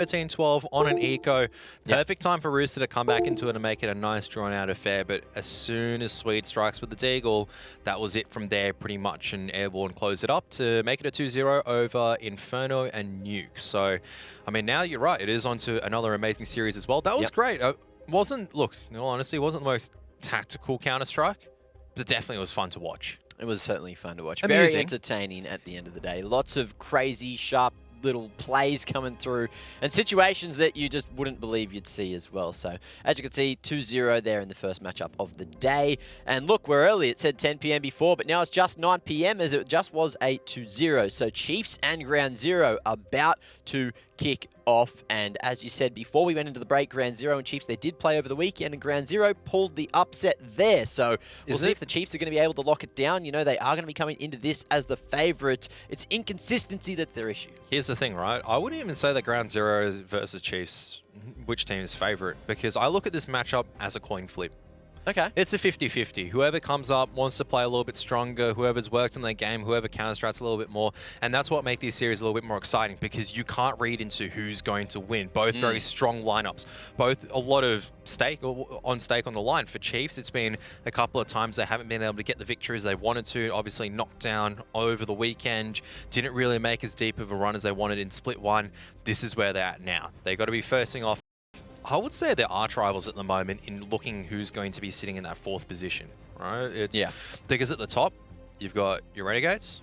13-12 on an eco. Perfect time for Rooster to come back into it and make it a nice drawn-out affair. But as soon as Swede strikes with the Deagle, that was it from there pretty much. And Airborne closed it up to make it a 2-0 over Inferno and Nuke. So, I mean, now you're right. It is onto another amazing series as well. That was great. Look, in all honesty, it wasn't the most tactical Counter-Strike, but it definitely was fun to watch. It was certainly fun to watch. Amusing. Very entertaining at the end of the day. Lots of crazy, sharp little plays coming through and situations that you just wouldn't believe you'd see as well. So as you can see, 2-0 there in the first matchup of the day. And look, we're early. It said 10 PM before, but now it's just 9 PM as it just was a 2-0. So Chiefs and Ground Zero about to kick off. And as you said before we went into the break, Ground Zero and Chiefs, they did play over the weekend, and Ground Zero pulled the upset there. So we'll see if the Chiefs are going to be able to lock it down. You know, they are going to be coming into this as the favourite. It's inconsistency that's their issue. Here's the thing, right? I wouldn't even say that Ground Zero versus Chiefs, which team is favourite, because I look at this matchup as a coin flip. Okay. It's a 50-50. Whoever comes up wants to play a little bit stronger, whoever's worked in their game, whoever Counter-Strikes a little bit more. And that's what makes these series a little bit more exciting, because you can't read into who's going to win. Both very strong lineups. Both a lot of stake on the line. For Chiefs, it's been a couple of times they haven't been able to get the victories they wanted to. Obviously knocked down over the weekend. Didn't really make as deep of a run as they wanted in Split 1. This is where they're at now. They got to be firsting off. I would say they're arch rivals at the moment in looking who's going to be sitting in that 4th position, right? It's because at the top, you've got your Renegades.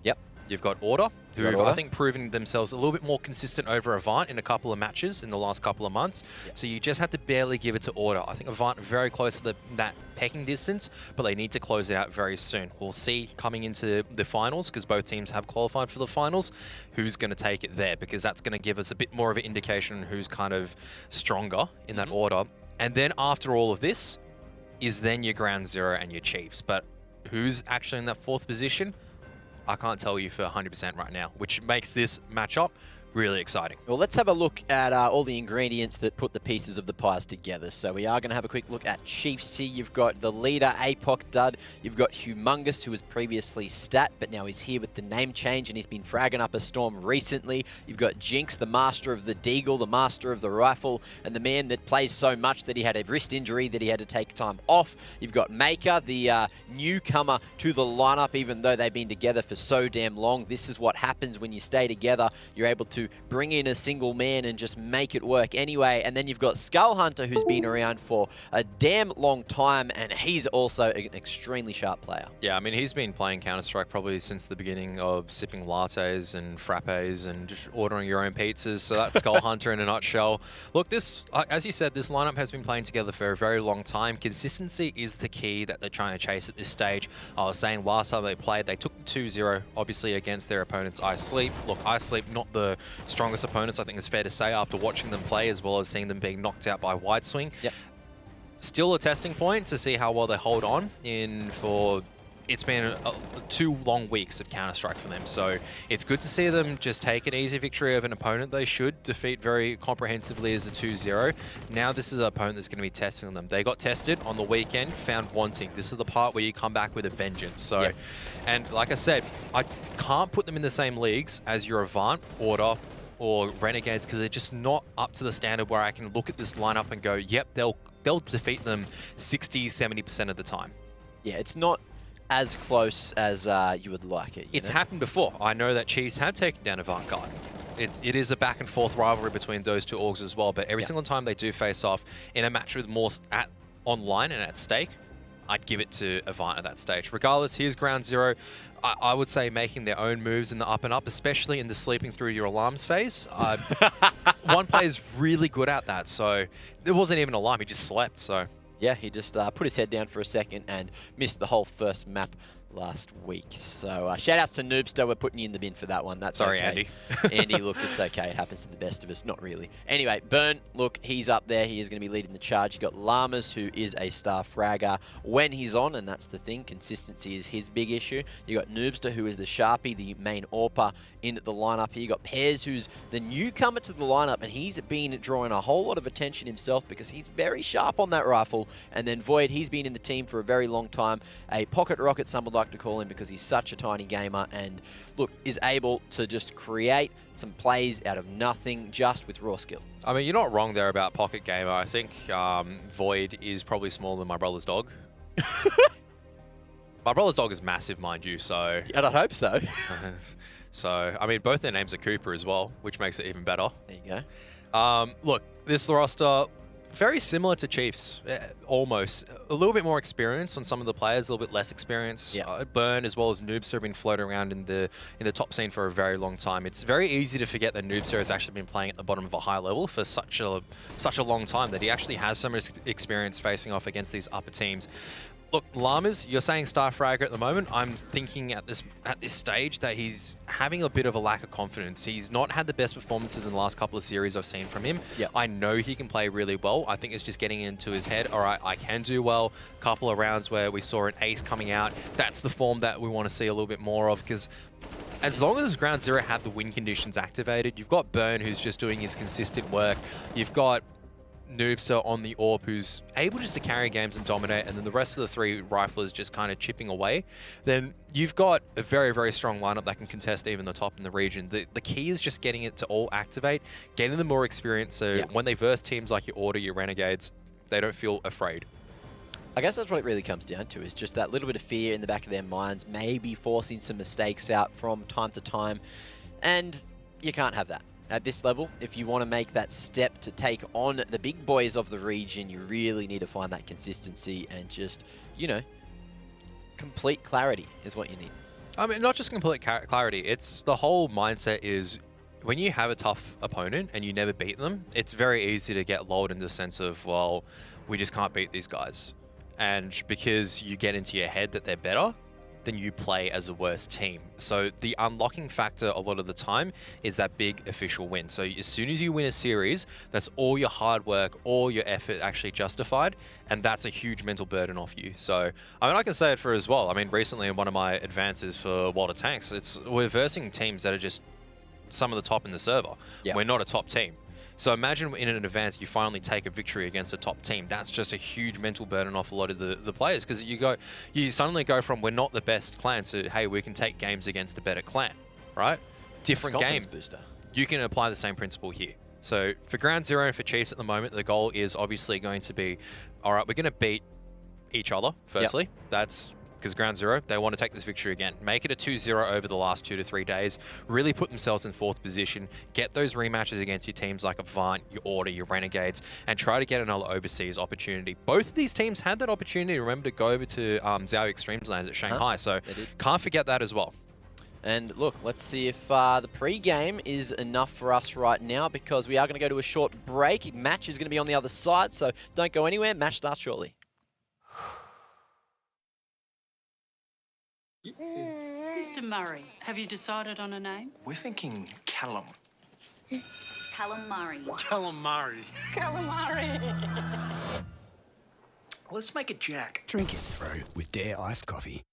Yep. You've got Order, who I think proven themselves a little bit more consistent over Avant in a couple of matches in the last couple of months. Yep. So you just have to barely give it to Order. I think Avant are very close to that pecking distance, but they need to close it out very soon. We'll see coming into the finals, because both teams have qualified for the finals, who's going to take it there, because that's going to give us a bit more of an indication on who's kind of stronger in that order. And then after all of this is then your Ground Zero and your Chiefs. But who's actually in that 4th position? I can't tell you for 100% right now, which makes this matchup really exciting. Well, let's have a look at all the ingredients that put the pieces of the pies together. So we are going to have a quick look at Chiefs here. You've got the leader, APOC Dud. You've got Humongous, who was previously Stat, but now he's here with the name change, and he's been fragging up a storm recently. You've got Jinx, the master of the Deagle, the master of the rifle, and the man that plays so much that he had a wrist injury that he had to take time off. You've got Maker, the newcomer to the lineup, even though they've been together for so damn long. This is what happens when you stay together. You're able to bring in a single man and just make it work anyway. And then you've got Skull Hunter, who's been around for a damn long time, and he's also an extremely sharp player. Yeah, I mean, he's been playing Counter-Strike probably since the beginning of sipping lattes and frappes and just ordering your own pizzas. So that's Skull Hunter in a nutshell. Look, this, as you said, this lineup has been playing together for a very long time. Consistency is the key that they're trying to chase at this stage. I was saying last time they played, they took the 2-0, obviously, against their opponents, I Sleep. Look, I Sleep, not the strongest opponents, I think it's fair to say, after watching them play, as well as seeing them being knocked out by Wide Swing. Yep. Still a testing point to see how well they hold on in for... It's been 2 long weeks of Counter-Strike for them, so it's good to see them just take an easy victory of an opponent they should defeat very comprehensively as a 2-0. Now this is an opponent that's going to be testing them. They got tested on the weekend, found wanting. This is the part where you come back with a vengeance. So, and like I said, I can't put them in the same leagues as your Avant, Order, or Renegades, because they're just not up to the standard where I can look at this lineup and go, yep, they'll defeat them 60-70% of the time. Yeah, it's not as close as you would like it. It's happened before. I know that Chiefs have taken down Avant-Garde. It is a back and forth rivalry between those two orgs as well, but every single time they do face off in a match with more online and at stake, I'd give it to Avant at that stage. Regardless, here's Ground Zero. I would say making their own moves in the up and up, especially in the sleeping through your alarms phase. One player is really good at that, so it wasn't even an alarm, he just slept, so... Yeah, he just put his head down for a second and missed the whole first map last week. So shout outs to Noobster. We're putting you in the bin for that one. That's sorry, okay. Andy. Andy, look, it's okay. It happens to the best of us. Not really. Anyway, Burn, look, he's up there. He is going to be leading the charge. You've got Llamas, who is a star fragger when he's on, and that's the thing. Consistency is his big issue. You got Noobster, who is the Sharpie, the main AWPer in the lineup here. You got Pears, who's the newcomer to the lineup, and he's been drawing a whole lot of attention himself because he's very sharp on that rifle. And then Void, he's been in the team for a very long time. A pocket rocket stumbled like to call him, because he's such a tiny gamer and, look, is able to just create some plays out of nothing just with raw skill. I mean, you're not wrong there about Pocket Gamer. I think Void is probably smaller than my brother's dog. My brother's dog is massive, mind you, so... And I'd hope so. So, I mean, both their names are Cooper as well, which makes it even better. There you go. Look, this roster, very similar to Chiefs, almost. A little bit more experience on some of the players, a little bit less experience. Yeah. Burn as well as Noobster have been floating around in the top scene for a very long time. It's very easy to forget that Noobster has actually been playing at the bottom of a high level for such a long time, that he actually has so much experience facing off against these upper teams. Look, Llamas, you're saying Star Fragger at the moment. I'm thinking at this stage that he's having a bit of a lack of confidence. He's not had the best performances in the last couple of series I've seen from him. Yep. I know he can play really well. I think it's just getting into his head. All right, I can do well. Couple of rounds where we saw an ace coming out. That's the form that we want to see a little bit more of, because as long as Ground Zero have the win conditions activated, you've got Burn, who's just doing his consistent work. You've got Noobster on the AWP, who's able just to carry games and dominate, and then the rest of the three riflers just kind of chipping away, then you've got a very, very strong lineup that can contest even the top in the region. The key is just getting it to all activate, getting them more experience, so when they verse teams like your Order, your Renegades, they don't feel afraid. I guess that's what it really comes down to, is just that little bit of fear in the back of their minds, maybe forcing some mistakes out from time to time, and you can't have that. At this level, if you want to make that step to take on the big boys of the region, you really need to find that consistency and just, you know, complete clarity is what you need. I mean, not just complete clarity, it's the whole mindset is when you have a tough opponent and you never beat them, it's very easy to get lulled into the sense of, well, we just can't beat these guys. And because you get into your head that they're better, then you play as a worse team. So the unlocking factor a lot of the time is that big official win. So as soon as you win a series, that's all your hard work, all your effort actually justified, and that's a huge mental burden off you. So, I mean, I can say it for as well. I mean, recently in one of my advances for World of Tanks, we're versing teams that are just some of the top in the server. We're not a top team. So imagine in an advance, you finally take a victory against a top team. That's just a huge mental burden off a lot of the players, because you suddenly go from we're not the best clan to, hey, we can take games against a better clan, right? Different game. Booster. You can apply the same principle here. So for Ground Zero and for Chiefs at the moment, the goal is obviously going to be, all right, we're going to beat each other, firstly. That's because Ground Zero, they want to take this victory again. Make it a 2-0 over the last 2 to 3 days. Really put themselves in 4th position. Get those rematches against your teams like Avant, your Order, your Renegades, and try to get another overseas opportunity. Both of these teams had that opportunity, remember, to go over to Zhao Extremes lands at Shanghai, so can't forget that as well. And look, let's see if the pre-game is enough for us right now, because we are going to go to a short break. Match is going to be on the other side, so don't go anywhere. Match starts shortly. Mr. Murray, have you decided on a name? We're thinking Callum. Calamari. Calamari. Calamari. Let's make it Jack. Drink it through with Dare iced coffee.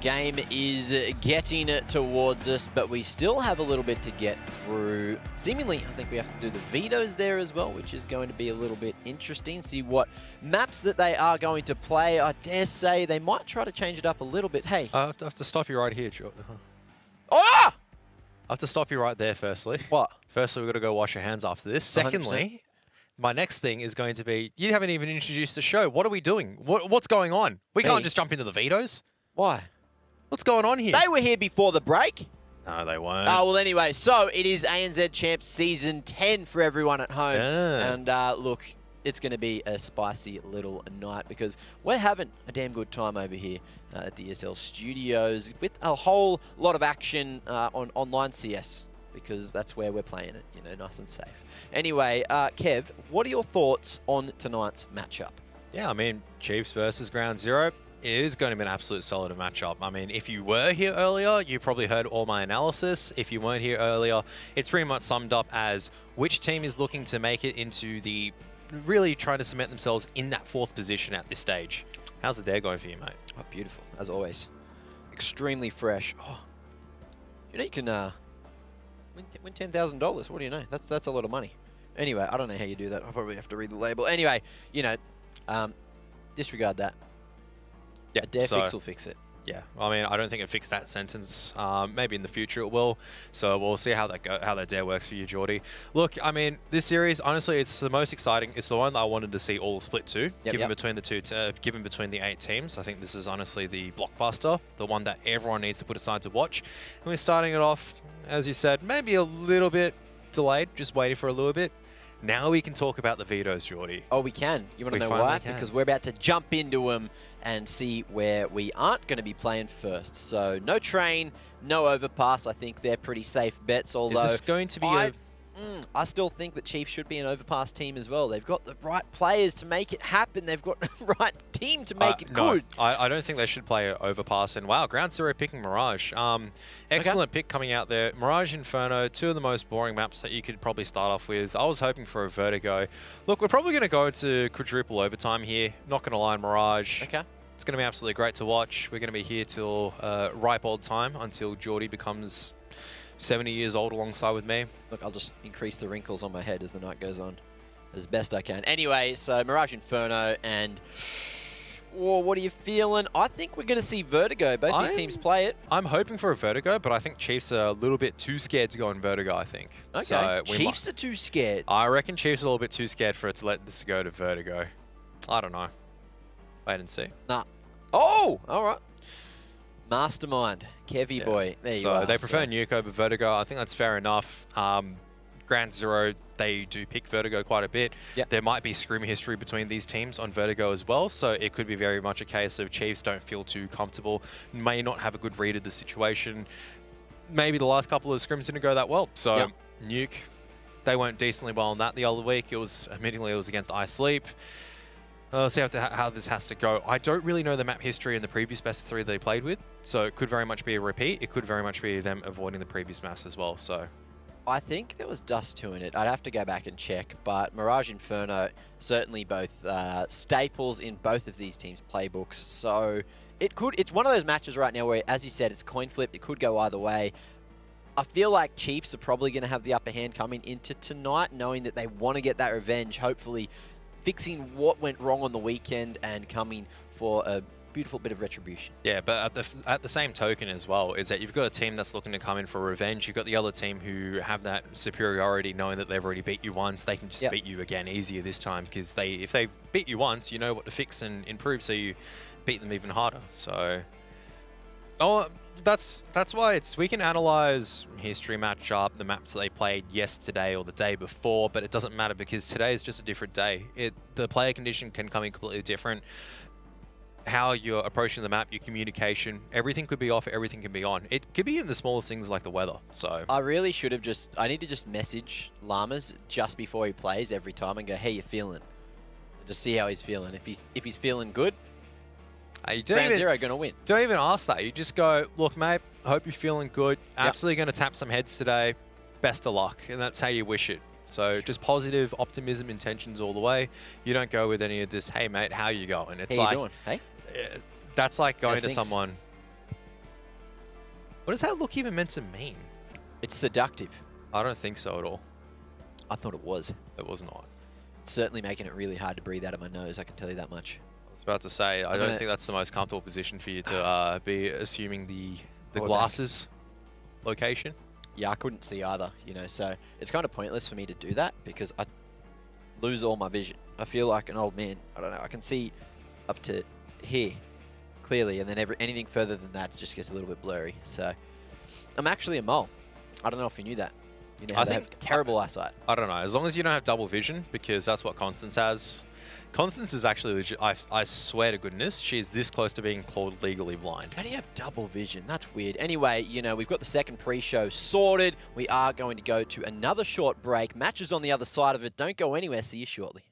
Game is getting towards us, but we still have a little bit to get through. Seemingly, I think we have to do the vetoes there as well, which is going to be a little bit interesting. See what maps that they are going to play. I dare say they might try to change it up a little bit. Hey. I have to stop you right here, Jordan. Oh! I have to stop you right there, firstly. What? Firstly, we've got to go wash your hands after this. Secondly, 100%. my next thing is going to be, you haven't even introduced the show. What are we doing? What's going on? We can't just jump into the vetoes. Why? What's going on here? They were here before the break. No, they weren't. Oh, well, anyway, so it is ANZ Champs Season 10 for everyone at home. Yeah. And look, it's going to be a spicy little night because we're having a damn good time over here at the ESL studios with a whole lot of action on online CS because that's where we're playing it, you know, nice and safe. Anyway, Kev, what are your thoughts on tonight's matchup? Yeah, I mean, Chiefs versus Ground Zero. It is going to be an absolute solid matchup. I mean, if you were here earlier, you probably heard all my analysis. If you weren't here earlier, it's pretty much summed up as which team is looking to make it into the really trying to cement themselves in that 4th position at this stage. How's the dare going for you, mate? Oh, beautiful, as always. Extremely fresh. Oh, you know you can win $10,000. What do you know? That's a lot of money. Anyway, I don't know how you do that. I'll probably have to read the label. Anyway, you know, disregard that. Yeah, A dare fix will fix it. Yeah, I mean, I don't think it fixed that sentence. Maybe in the future it will. So we'll see how that dare works for you, Geordie. Look, I mean, this series, honestly, it's the most exciting. It's the one that I wanted to see all split to, given between the given between the 8 teams. I think this is honestly the blockbuster, the one that everyone needs to put aside to watch. And we're starting it off, as you said, maybe a little bit delayed, just waiting for a little bit. Now we can talk about the vetoes, Geordie. Oh, we can. You want to know why? Because we're about to jump into them and see where we aren't going to be playing first. So no train, no overpass. I think they're pretty safe bets. Although is this going to be I still think that Chiefs should be an overpass team as well. They've got the right players to make it happen. They've got the right team to make it good. I don't think they should play overpass. And wow, Ground Zero picking Mirage. Excellent pick coming out there. Mirage, Inferno, 2 of the most boring maps that you could probably start off with. I was hoping for a Vertigo. Look, we're probably going to go into quadruple overtime here. Not going to lie, Mirage. Okay. It's going to be absolutely great to watch. We're going to be here till ripe old time until Geordie becomes 70 years old alongside with me. Look, I'll just increase the wrinkles on my head as the night goes on as best I can. Anyway, so Mirage Inferno and... Whoa, what are you feeling? I think we're going to see Vertigo. Both these teams play it. I'm hoping for a Vertigo, but I think Chiefs are a little bit too scared to go in Vertigo, I think. Okay, so Chiefs are too scared. I reckon Chiefs are a little bit too scared for it to let this go to Vertigo. I don't know. Wait and see. Nah. Oh, all right. Mastermind, Kevy boy. There you are. So they prefer Nuke over Vertigo. I think that's fair enough. Ground Zero, they do pick Vertigo quite a bit. Yep. There might be scrim history between these teams on Vertigo as well, so it could be very much a case of Chiefs don't feel too comfortable, may not have a good read of the situation. Maybe the last couple of scrims didn't go that well. So Nuke, they went decently well on that the other week. Admittedly, it was against iSleep. See how this has to go. I don't really know the map history in the previous best of 3 they played with, so it could very much be a repeat. It could very much be them avoiding the previous maps as well. So I think there was Dust 2 in it. I'd have to go back and check, but Mirage Inferno, certainly both staples in both of these teams' playbooks. So it's one of those matches right now where, as you said, it's coin flip. It could go either way. I feel like Chiefs are probably going to have the upper hand coming into tonight, knowing that they want to get that revenge, hopefully fixing what went wrong on the weekend and coming for a beautiful bit of retribution. Yeah, but at the same token as well, is that you've got a team that's looking to come in for revenge. You've got the other team who have that superiority, knowing that they've already beat you once. They can just beat you again easier this time, because if they beat you once, you know what to fix and improve, so you beat them even harder. So, that's why we can analyze history matchup, the maps that they played yesterday or the day before, but it doesn't matter because today is just a different day. The player condition can come in completely different. How you're approaching the map, your communication, everything could be off, everything can be on. It could be in the smallest things like the weather. So I really should have I need to just message Llamas just before he plays every time and go, hey, you feeling? Just see how he's feeling. If he's feeling good, Ground Zero going to win. Don't even ask that. You just go, look, mate, hope you're feeling good. Absolutely going to tap some heads today. Best of luck. And that's how you wish it. So just positive optimism, intentions all the way. You don't go with any of this, hey, mate, how you going? It's how you doing? Hey? That's like going to someone. What is that look even meant to mean? It's seductive. I don't think so at all. I thought it was. It was not. It's certainly making it really hard to breathe out of my nose, I can tell you that much. About to say, I don't think that's the most comfortable position for you to be assuming the glasses location. Yeah, I couldn't see either, you know, so it's kind of pointless for me to do that because I lose all my vision. I feel like an old man. I don't know, I can see up to here clearly, and then anything further than that just gets a little bit blurry. So I'm actually a mole. I don't know if you knew that. You know, I think have terrible eyesight. I don't know, as long as you don't have double vision, because that's what Constance has. Constance is actually legit. I swear to goodness, she's this close to being called legally blind. How do you have double vision? That's weird. Anyway, you know, we've got the second pre-show sorted. We are going to go to another short break. Matches on the other side of it. Don't go anywhere. See you shortly.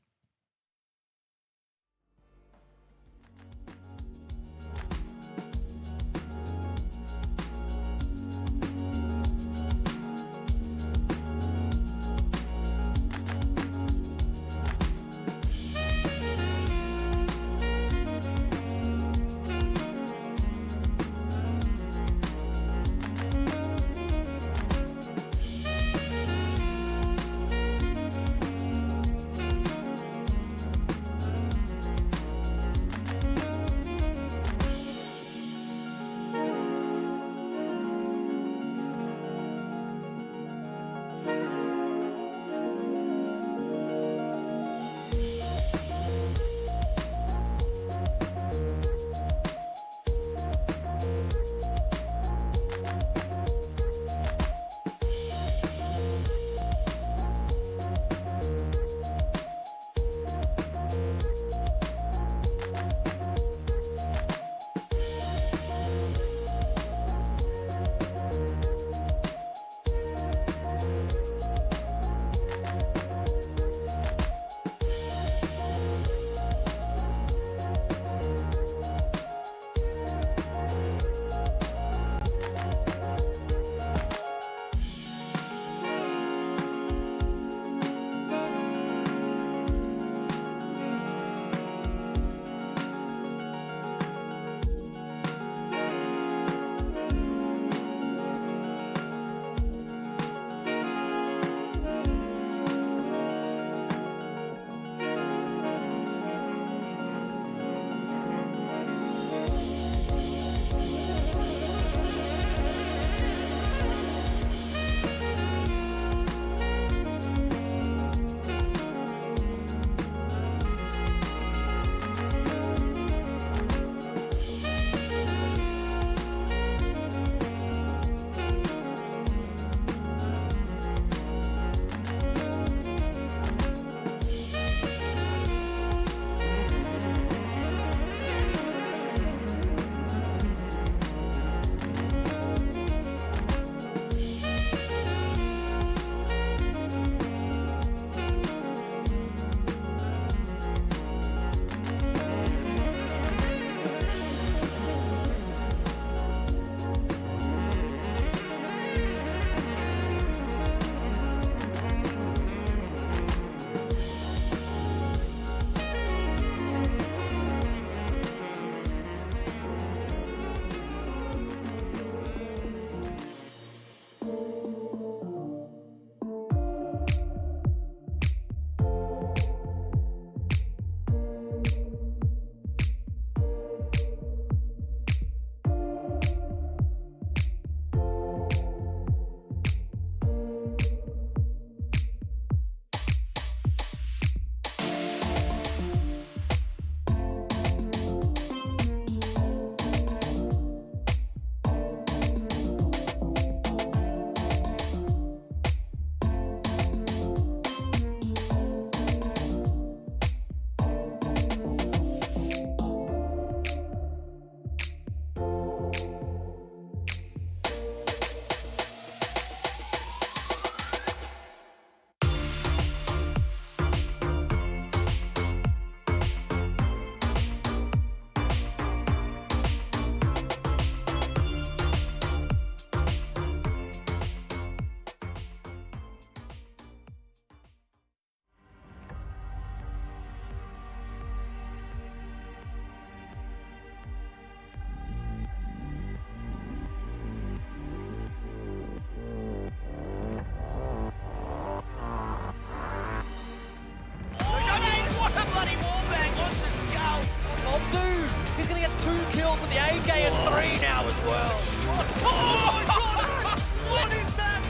What is that?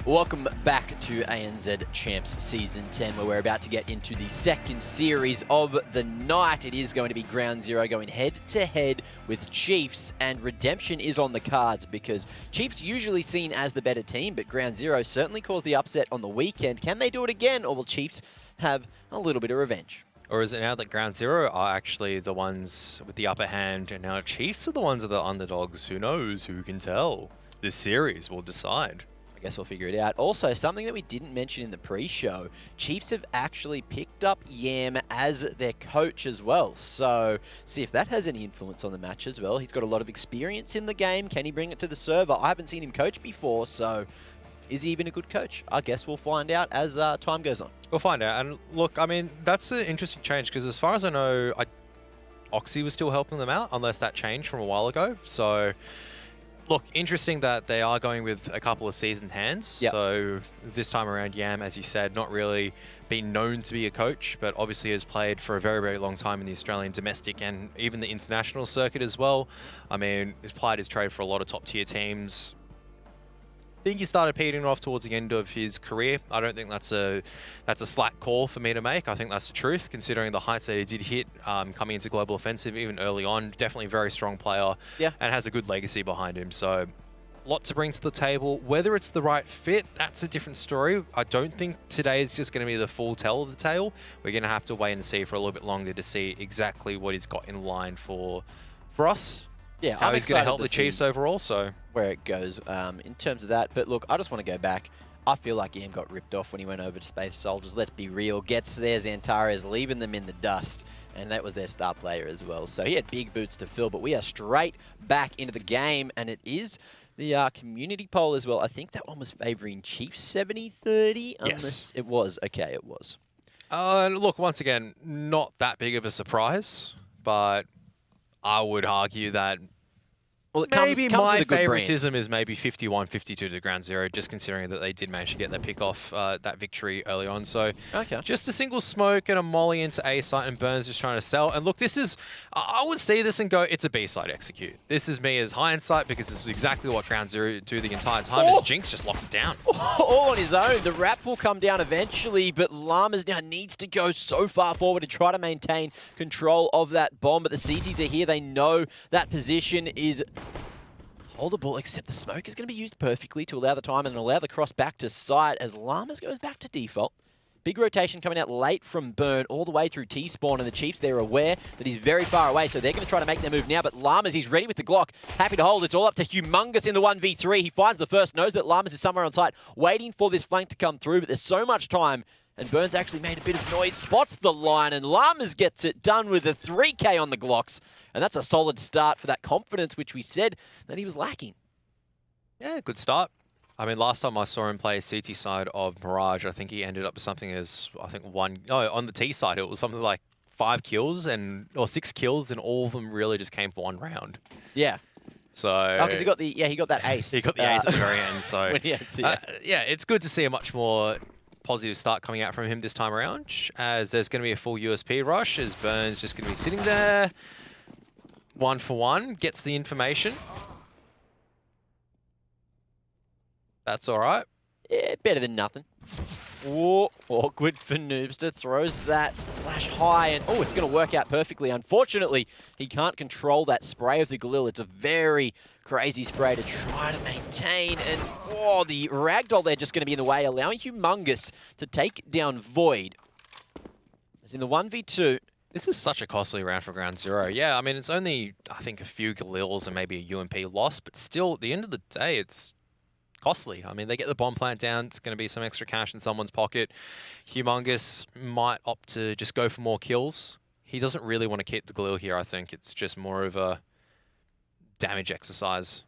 Welcome back to ANZ Champs Season 10, where we're about to get into the second series of the night. It is going to be Ground Zero going head-to-head with Chiefs, and redemption is on the cards because Chiefs usually seen as the better team, but Ground Zero certainly caused the upset on the weekend. Can they do it again, or will Chiefs have a little bit of revenge? Or is it now that Ground Zero are actually the ones with the upper hand, and now Chiefs are the ones that are the underdogs? Who knows? Who can tell? This series will decide. I guess we'll figure it out. Also, something that we didn't mention in the pre-show, Chiefs have actually picked up Yam as their coach as well. So, see if that has any influence on the match as well. He's got a lot of experience in the game. Can he bring it to the server? I haven't seen him coach before, so is he even a good coach? I guess we'll find out as time goes on. We'll find out. And look, I mean, that's an interesting change because as far as I know, Oxy was still helping them out, unless that changed from a while ago. So, look, interesting that they are going with a couple of seasoned hands. Yep. So this time around, Yam, as you said, not really been known to be a coach, but obviously has played for a very, very long time in the Australian domestic and even the international circuit as well. I mean, he's plied his trade for a lot of top-tier teams. I think he started petering off towards the end of his career. I don't think that's a slack call for me to make. I think that's the truth, considering the heights that he did hit coming into Global Offensive, even early on. Definitely a very strong player, Yeah, and has a good legacy behind him. So, a lot to bring to the table. Whether it's the right fit, that's a different story. I don't think today is just going to be the full tell of the tale. We're going to have to wait and see for a little bit longer to see exactly what he's got in line for us. yeah. How I'm he's going to excited help the see Chiefs overall. So. where it goes in terms of that. But look, I just want to go back. I feel like Yam got ripped off when he went over to Space Soldiers. Let's be real. Gets there, Xantares leaving them in the dust. And that was their star player as well. So he had big boots to fill. But we are straight back into the game. And it is the community poll as well. I think that one was favouring Chiefs 70-30. Yes. It was. Okay, it was. Look, once again, not that big of a surprise. But I would argue that Well, it maybe comes my with a good brand. favoritism is maybe 51-52 to Ground Zero, just considering that they did manage to get that pick off that victory early on. So Okay. just a single smoke and a molly into A site, and Burns just trying to sell. And look, this is, I would see this and go, it's a B side execute. This is me as hindsight because this is exactly what Ground Zero do the entire time. Oh. As Jinx just locks it down. All on his own. The wrap will come down eventually, but Llamas now needs to go so far forward to try to maintain control of that bomb. But the CTs are here. They know that position is holdable, except the smoke is going to be used perfectly to allow the time and allow the cross back to site as Llamas goes back to default. Big rotation coming out late from Burn all the way through T-Spawn, and the Chiefs, they're aware that he's very far away, so they're going to try to make their move now, but Llamas, he's ready with the Glock, happy to hold. It's all up to Humongous in the 1v3. He finds the first, knows that Llamas is somewhere on site, waiting for this flank to come through, but there's so much time, and Burns actually made a bit of noise, spots the line, and Llamas gets it done with a 3K on the Glocks, and that's a solid start for that confidence, which we said that he was lacking. Yeah, good start. I mean, last time I saw him play CT side of Mirage, I think he ended up with something as, on the T side, it was something like 5 kills or 6 kills, and all of them really just came for one round. Yeah. So Oh, because he got that ace. he got the ace at the very end. So when he had yeah, it's good to see a much more positive start coming out from him this time around, as there's going to be a full USP rush, as Burns just going to be sitting there, 1 for 1, gets the information. That's all right. Yeah, better than nothing. Whoa, awkward for Noobster. Throws that flash high, and oh, it's going to work out perfectly. Unfortunately, he can't control that spray of the Galil. It's a very crazy spray to try to maintain, and oh, the ragdoll there just going to be in the way, allowing Humongous to take down Void. As in the 1v2. This is such a costly round for Ground Zero. Yeah, I mean, it's only, I think, a few Galils and maybe a UMP loss, but still, at the end of the day, it's costly. I mean, they get the bomb plant down. It's going to be some extra cash in someone's pocket. Humongous might opt to just go for more kills. He doesn't really want to keep the Galil here, I think. It's just more of a damage exercise.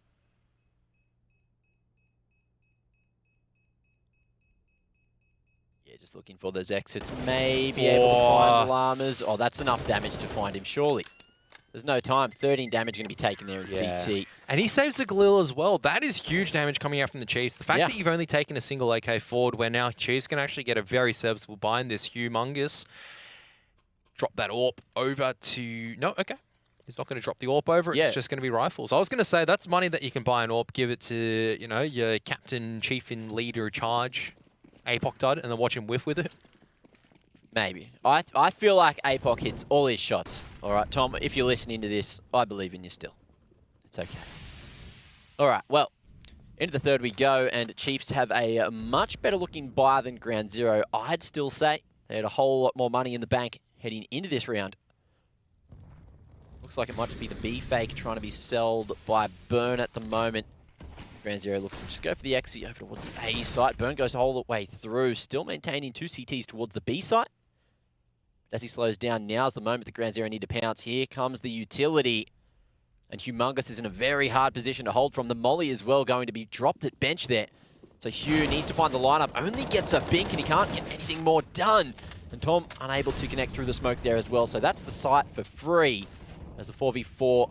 Yeah, just looking for those exits. Maybe able to find Llamas. Oh, that's enough damage to find him, surely. There's no time. 13 damage going to be taken there in CT. And he saves the Galil as well. That is huge damage coming out from the Chiefs. The fact that you've only taken a single AK forward, where now Chiefs can actually get a very serviceable buy in this Humongous. drop that AWP over to... No, okay. He's not going to drop the AWP over. Yeah. It's just going to be rifles. I was going to say that's money that you can buy an AWP, give it to, you know, your captain, chief in leader charge, APOC dud, and then watch him whiff with it. Maybe. I feel like APOC hits all his shots. All right, Tom, if you're listening to this, I believe in you still. It's okay. All right, well, into the third we go, and Chiefs have a much better looking buy than Ground Zero. I'd still say they had a whole lot more money in the bank heading into this round. Looks like it might just be the B fake trying to be sold by Burn at the moment. Ground Zero looks to just go for the exit over towards the A site. Burn goes the whole way through, still maintaining 2 CTs towards the B site. As he slows down, now's the moment the Ground Zero need to pounce. Here comes the utility. And Humongous is in a very hard position to hold from. The molly as well going to be dropped at bench there. So Hugh needs to find the lineup. Only gets a bink and he can't get anything more done. And Tom unable to connect through the smoke there as well. So that's the site for free as the 4v4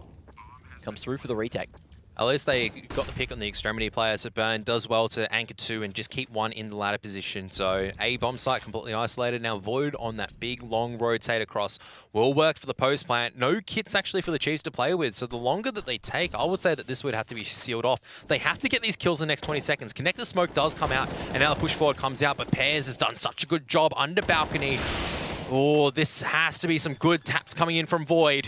comes through for the retake. At least they got the pick on the extremity player, so Burn does well to anchor 2 and just keep 1 in the ladder position. So A bomb site completely isolated. Now Void on that big long rotate across will work for the post plant. No kits actually for the Chiefs to play with, so the longer that they take, I would say that this would have to be sealed off. They have to get these kills in the next 20 seconds. Connect the smoke does come out, and now the push forward comes out, but Pears has done such a good job under balcony. Oh, this has to be some good taps coming in from Void.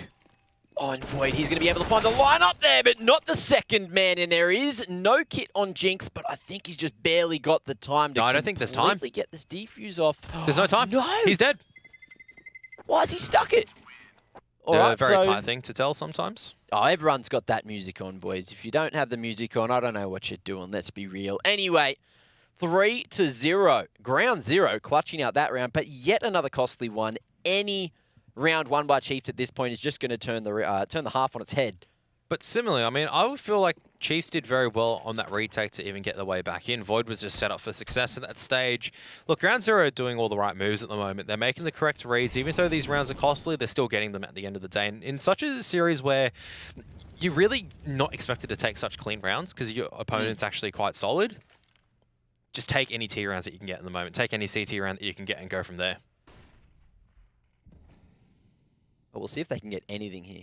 Oh, and Void, he's going to be able to find the line up there, but not the second man. And there is no kit on Jinx, but I think he's just barely got the time to No, I don't think there's time. completely get this defuse off. There's no time. No! He's dead. Why has he stuck it? All They're right, a very so... tight thing to tell sometimes. Oh, everyone's got that music on, boys. If you don't have the music on, I don't know what you're doing. Let's be real. Anyway, 3-0. Ground Zero clutching out that round, but yet another costly one. Any round won by Chiefs at this point is just going to turn the half on its head. But similarly, I mean, I would feel like Chiefs did very well on that retake to even get their way back in. Void was just set up for success at that stage. Look, Ground Zero are doing all the right moves at the moment. They're making the correct reads. Even though these rounds are costly, they're still getting them at the end of the day. And in such a series where you're really not expected to take such clean rounds because your opponent's actually quite solid, just take any T rounds that you can get in the moment. Take any CT round that you can get and go from there. But we'll see if they can get anything here.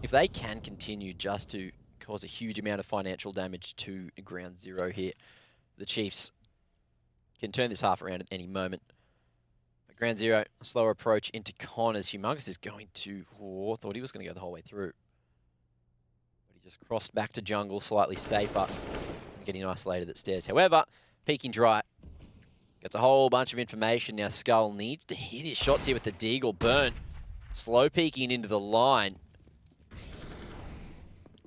If they can continue just to cause a huge amount of financial damage to Ground Zero here, the Chiefs can turn this half around at any moment. But Ground Zero, a slower approach into Con as Humongous is going to... Oh, thought he was going to go the whole way through. But he just crossed back to jungle, slightly safer, getting isolated at stairs. However, peeking dry. Gets a whole bunch of information. Now Skull needs to hit his shots here with the Deagle. Burn. Slow peeking into the line.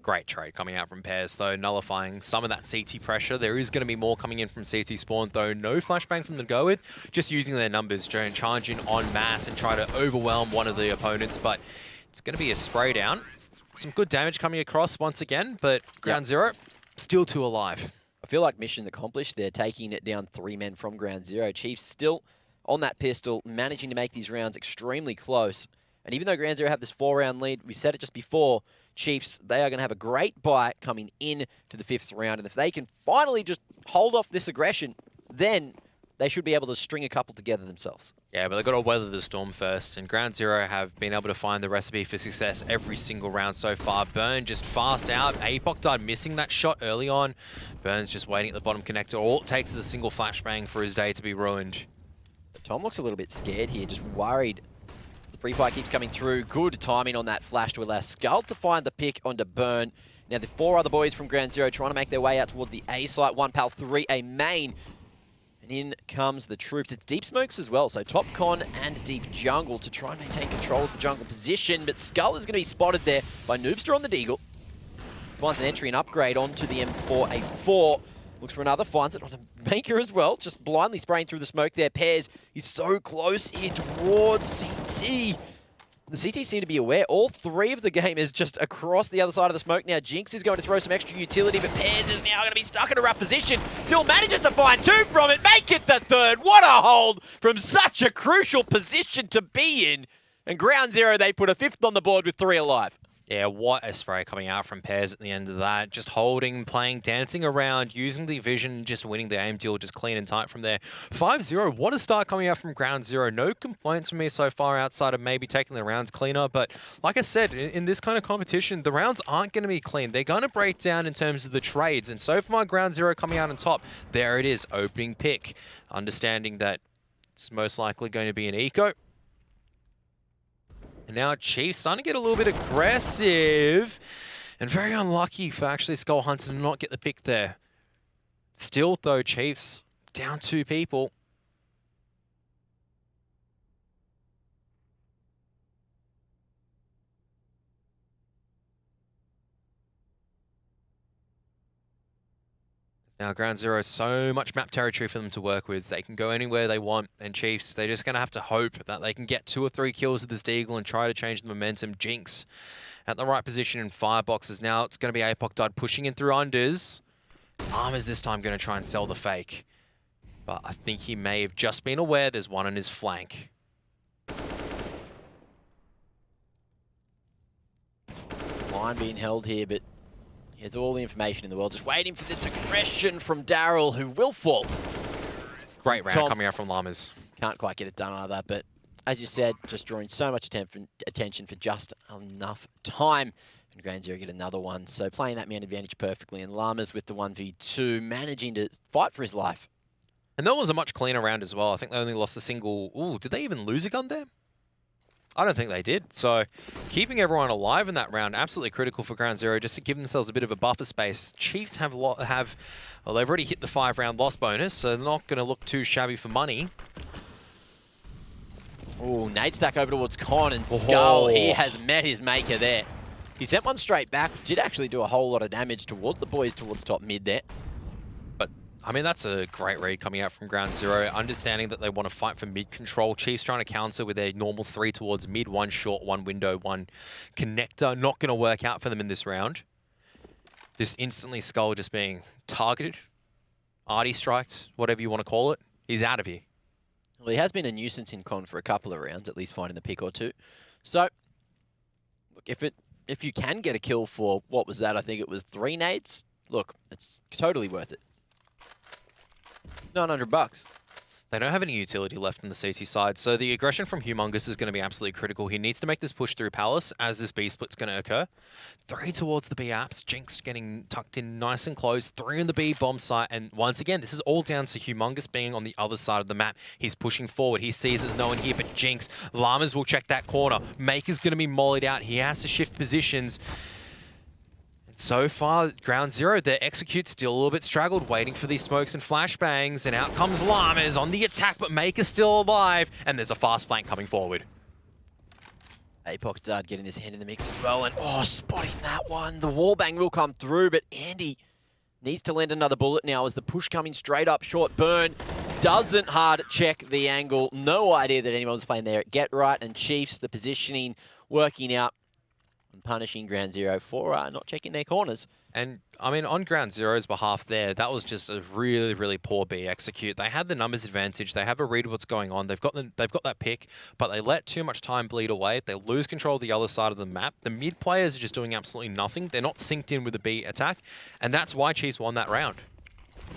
Great trade coming out from Pears, though, nullifying some of that CT pressure. There is going to be more coming in from CT spawn, though. No flashbang from them to go with. Just using their numbers, charging en masse and try to overwhelm one of the opponents. But it's going to be a spray down. Some good damage coming across once again, but Ground Zero still 2 alive. I feel like mission accomplished. They're taking it down 3 men from Ground Zero. Chiefs still on that pistol, managing to make these rounds extremely close. And even though Ground Zero have this 4-round lead, we said it just before, Chiefs, they are going to have a great bite coming in to the 5th round. And if they can finally just hold off this aggression, then they should be able to string a couple together themselves. Yeah, but they've got to weather the storm first. And Ground Zero have been able to find the recipe for success every single round so far. Burn just fast out. APOC died missing that shot early on. Burn's just waiting at the bottom connector. All it takes is a single flashbang for his day to be ruined. But Tom looks a little bit scared here, just worried. The pre-fire keeps coming through. Good timing on that flash to allow Skull to find the pick onto Burn. Now the 4 other boys from Ground Zero trying to make their way out toward the A site. 1 pal, 3 a main. And in comes the troops. It's deep smokes as well. So top con and deep jungle to try and maintain control of the jungle position. But Skull is going to be spotted there by Noobster on the Deagle. Finds an entry and upgrade onto the M4A4. Looks for another, finds it on a Maker as well. Just blindly spraying through the smoke there. Pears, he's so close here towards CT. The CT seem to be aware. All 3 of the gamers just across the other side of the smoke. Now Jinx is going to throw some extra utility, but Pears is now going to be stuck in a rough position. Still manages to find 2 from it. Make it the 3rd. What a hold from such a crucial position to be in. And Ground Zero, they put a 5th on the board with 3 alive. Yeah, what a spray coming out from Pairs at the end of that. Just holding, playing, dancing around, using the vision, just winning the aim deal, just clean and tight from there. 5-0, what a start coming out from ground zero. No complaints from me so far outside of maybe taking the rounds cleaner. But like I said, in this kind of competition, the rounds aren't going to be clean. They're going to break down in terms of the trades. And so far, ground zero coming out on top. There it is, opening pick. Understanding that it's most likely going to be an eco. And now Chiefs starting to get a little bit aggressive. And very unlucky for actually Skull Hunter to not get the pick there. Still, though, Chiefs down 2 people. Now, ground zero, so much map territory for them to work with. They can go anywhere they want. And Chiefs, they're just going to have to hope that they can get 2 or 3 kills with this Deagle and try to change the momentum. Jinx at the right position in fireboxes. Now it's going to be APOC Dud pushing in through unders. Is this time going to try and sell the fake. But I think he may have just been aware there's one on his flank. Line being held here, but he has all the information in the world. Just waiting for this aggression from Daryl, who will fall. Great round Tom coming out from Llamas. can't quite get it done either, but as you said, just drawing so much attention for just enough time. And Grand Zero get another one. So playing that man advantage perfectly. And Llamas with the 1v2, managing to fight for his life. And that was a much cleaner round as well. I think they only lost a single... Ooh, did they even lose a gun there? I don't think they did. So keeping everyone alive in that round, absolutely critical for Ground Zero, just to give themselves a bit of a buffer space. Chiefs have well, they've already hit the 5-round loss bonus, so they're not going to look too shabby for money. Oh, nade stack over towards Con, and Skull, he has met his maker there. He sent one straight back, did actually do a whole lot of damage towards the boys towards top mid there. But, I mean, that's a great read coming out from Ground Zero, understanding that they want to fight for mid control. Chiefs trying to counter with their normal 3 towards mid, 1 short, 1 window, 1 connector. Not going to work out for them in this round. Just instantly Skull just being targeted, arty striked, whatever you want to call it. He's out of here. Well, he has been a nuisance in Con for a couple of rounds, at least finding the pick or two. So, look, if you can get a kill for, what was that? I think it was 3 nades. Look, it's totally worth it. It's $900. They don't have any utility left on the CT side, so the aggression from Humongous is going to be absolutely critical. He needs to make this push through Palace as this B split's going to occur. 3 towards the B apps. Jinx getting tucked in nice and close. 3 on the B bomb site, and once again, this is all down to Humongous being on the other side of the map. He's pushing forward. He sees there's no one here for Jinx. Llamas will check that corner. Maker's going to be mollied out. He has to shift positions. So far, Ground Zero, their execute still a little bit struggled, waiting for these smokes and flashbangs, and out comes Llamas on the attack, but Maker's still alive, and there's a fast flank coming forward. APOC Dud getting his hand in the mix as well, and spotting that one. The wallbang will come through, but Andy needs to land another bullet now as the push coming straight up. Short burn, doesn't hard check the angle. No idea that anyone's playing there at Get Right, and Chiefs, the positioning working out. Punishing Ground Zero for not checking their corners. And, I mean, on Ground Zero's behalf there, that was just a really, really poor B execute. They had the numbers advantage. They have a read of what's going on. They've got that pick, but they let too much time bleed away. They lose control of the other side of the map. The mid players are just doing absolutely nothing. They're not synced in with the B attack, and that's why Chiefs won that round.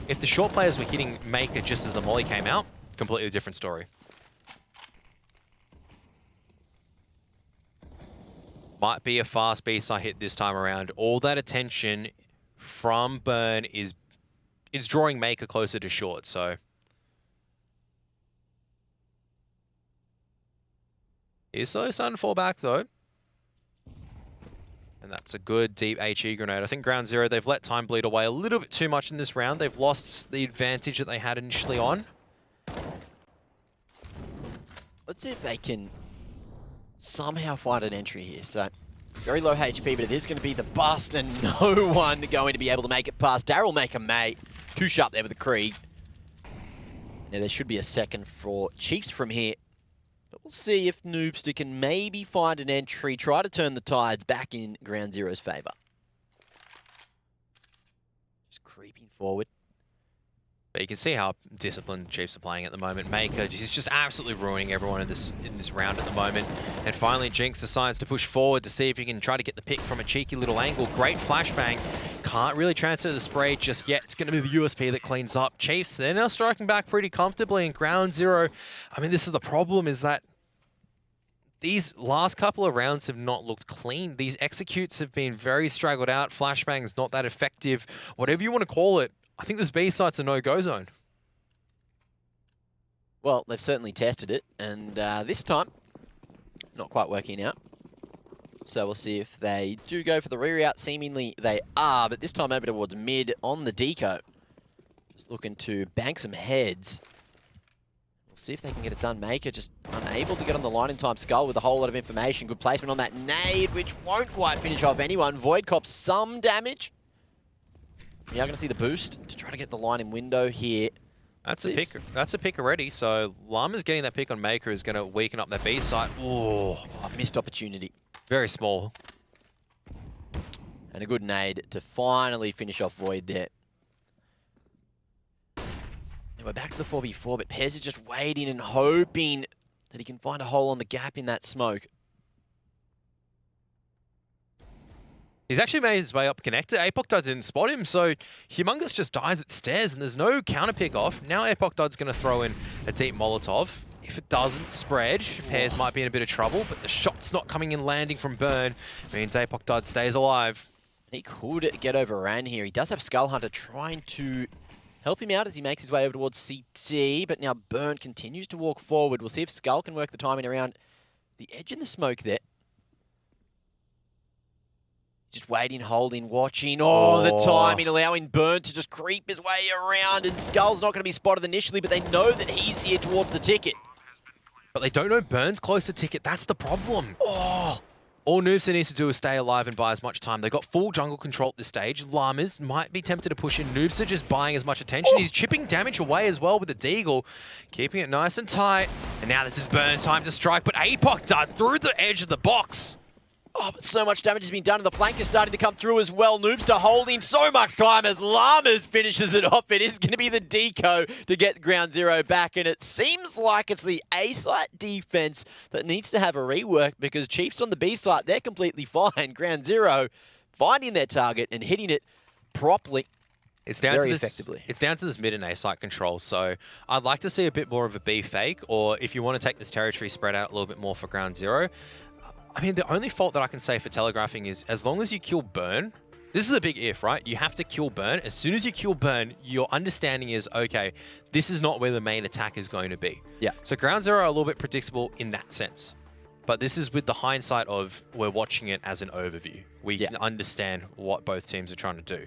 If the short players were hitting Maker just as a molly came out, completely different story. Might be a fast B-side hit this time around. All that attention from Burn is drawing Maker closer to short, so. He's slowly starting to fall back, though. And that's a good deep HE grenade. I think Ground Zero, they've let time bleed away a little bit too much in this round. They've lost the advantage that they had initially on. Let's see if they can somehow find an entry here. So, very low HP, but it is going to be the bust, and no one going to be able to make it past. Daryl Maker May, too sharp there with the Krieg. Now, there should be a second for Chiefs from here. But we'll see if Noobster can maybe find an entry, try to turn the tides back in Ground Zero's favour. Just creeping forward. But you can see how disciplined Chiefs are playing at the moment. Maker, he's just absolutely ruining everyone in this round at the moment. And finally, Jinx decides to push forward to see if he can try to get the pick from a cheeky little angle. Great flashbang. Can't really transfer the spray just yet. It's going to be the USP that cleans up. Chiefs, they're now striking back pretty comfortably in ground zero. I mean, this is the problem, is that these last couple of rounds have not looked clean. These executes have been very straggled out. Flashbang's not that effective. Whatever you want to call it, I think this B site's a no-go zone. Well, they've certainly tested it, and this time, not quite working out. So we'll see if they do go for the reroute. Seemingly they are, but this time over towards mid on the deco. Just looking to bank some heads. We'll see if they can get it done. Maker just unable to get on the line in time. Skull with a whole lot of information. Good placement on that nade, which won't quite finish off anyone. Void cops some damage. You are going to see the boost to try to get the line in window here. That's a pick. That's a pick already. So Llama's getting that pick on Maker is going to weaken up that B site. Oh, a missed opportunity. Very small. And a good nade to finally finish off Void there. And we're back to the 4v4, but Pez is just waiting and hoping that he can find a hole on the gap in that smoke. He's actually made his way up connector. Apoc Dud didn't spot him, so Humongous just dies at stairs, and there's no counter pick off. Now Apoc Dud's going to throw in a deep Molotov. If it doesn't spread, Pairs might be in a bit of trouble, but the shot's not coming in landing from Burn. Means Apoc Dud stays alive. He could get overran here. He does have Skull Hunter trying to help him out as he makes his way over towards CT, but now Burn continues to walk forward. We'll see if Skull can work the timing around the edge in the smoke there. Just waiting, holding, watching. Oh, the timing, allowing Burn to just creep his way around. And Skull's not going to be spotted initially, but they know that he's here towards the ticket. But they don't know Burn's close to ticket. That's the problem. Oh. All Noobster needs to do is stay alive and buy as much time. They've got full jungle control at this stage. Llamas might be tempted to push in. Noobster just buying as much attention. He's chipping damage away as well with the Deagle. Keeping it nice and tight. And now this is Burn's time to strike, but Apoc Dud through the edge of the box. Oh, but so much damage has been done, and the flank is starting to come through as well. Noobster holding so much time as Llamas finishes it off. It is going to be the deco to get ground zero back, and it seems like it's the A site defense that needs to have a rework, because Chiefs on the B site, they're completely fine. Ground zero finding their target and hitting it properly. It's down very to this, effectively. It's down to this mid and A site control. So I'd like to see a bit more of a B fake, or if you want to take this territory spread out a little bit more for ground zero. I mean, the only fault that I can say for telegraphing is as long as you kill Burn, this is a big if, right? You have to kill Burn. As soon as you kill Burn, your understanding is, okay, this is not where the main attack is going to be. Yeah. So ground zero are a little bit predictable in that sense. But this is with the hindsight of we're watching it as an overview. We can understand what both teams are trying to do.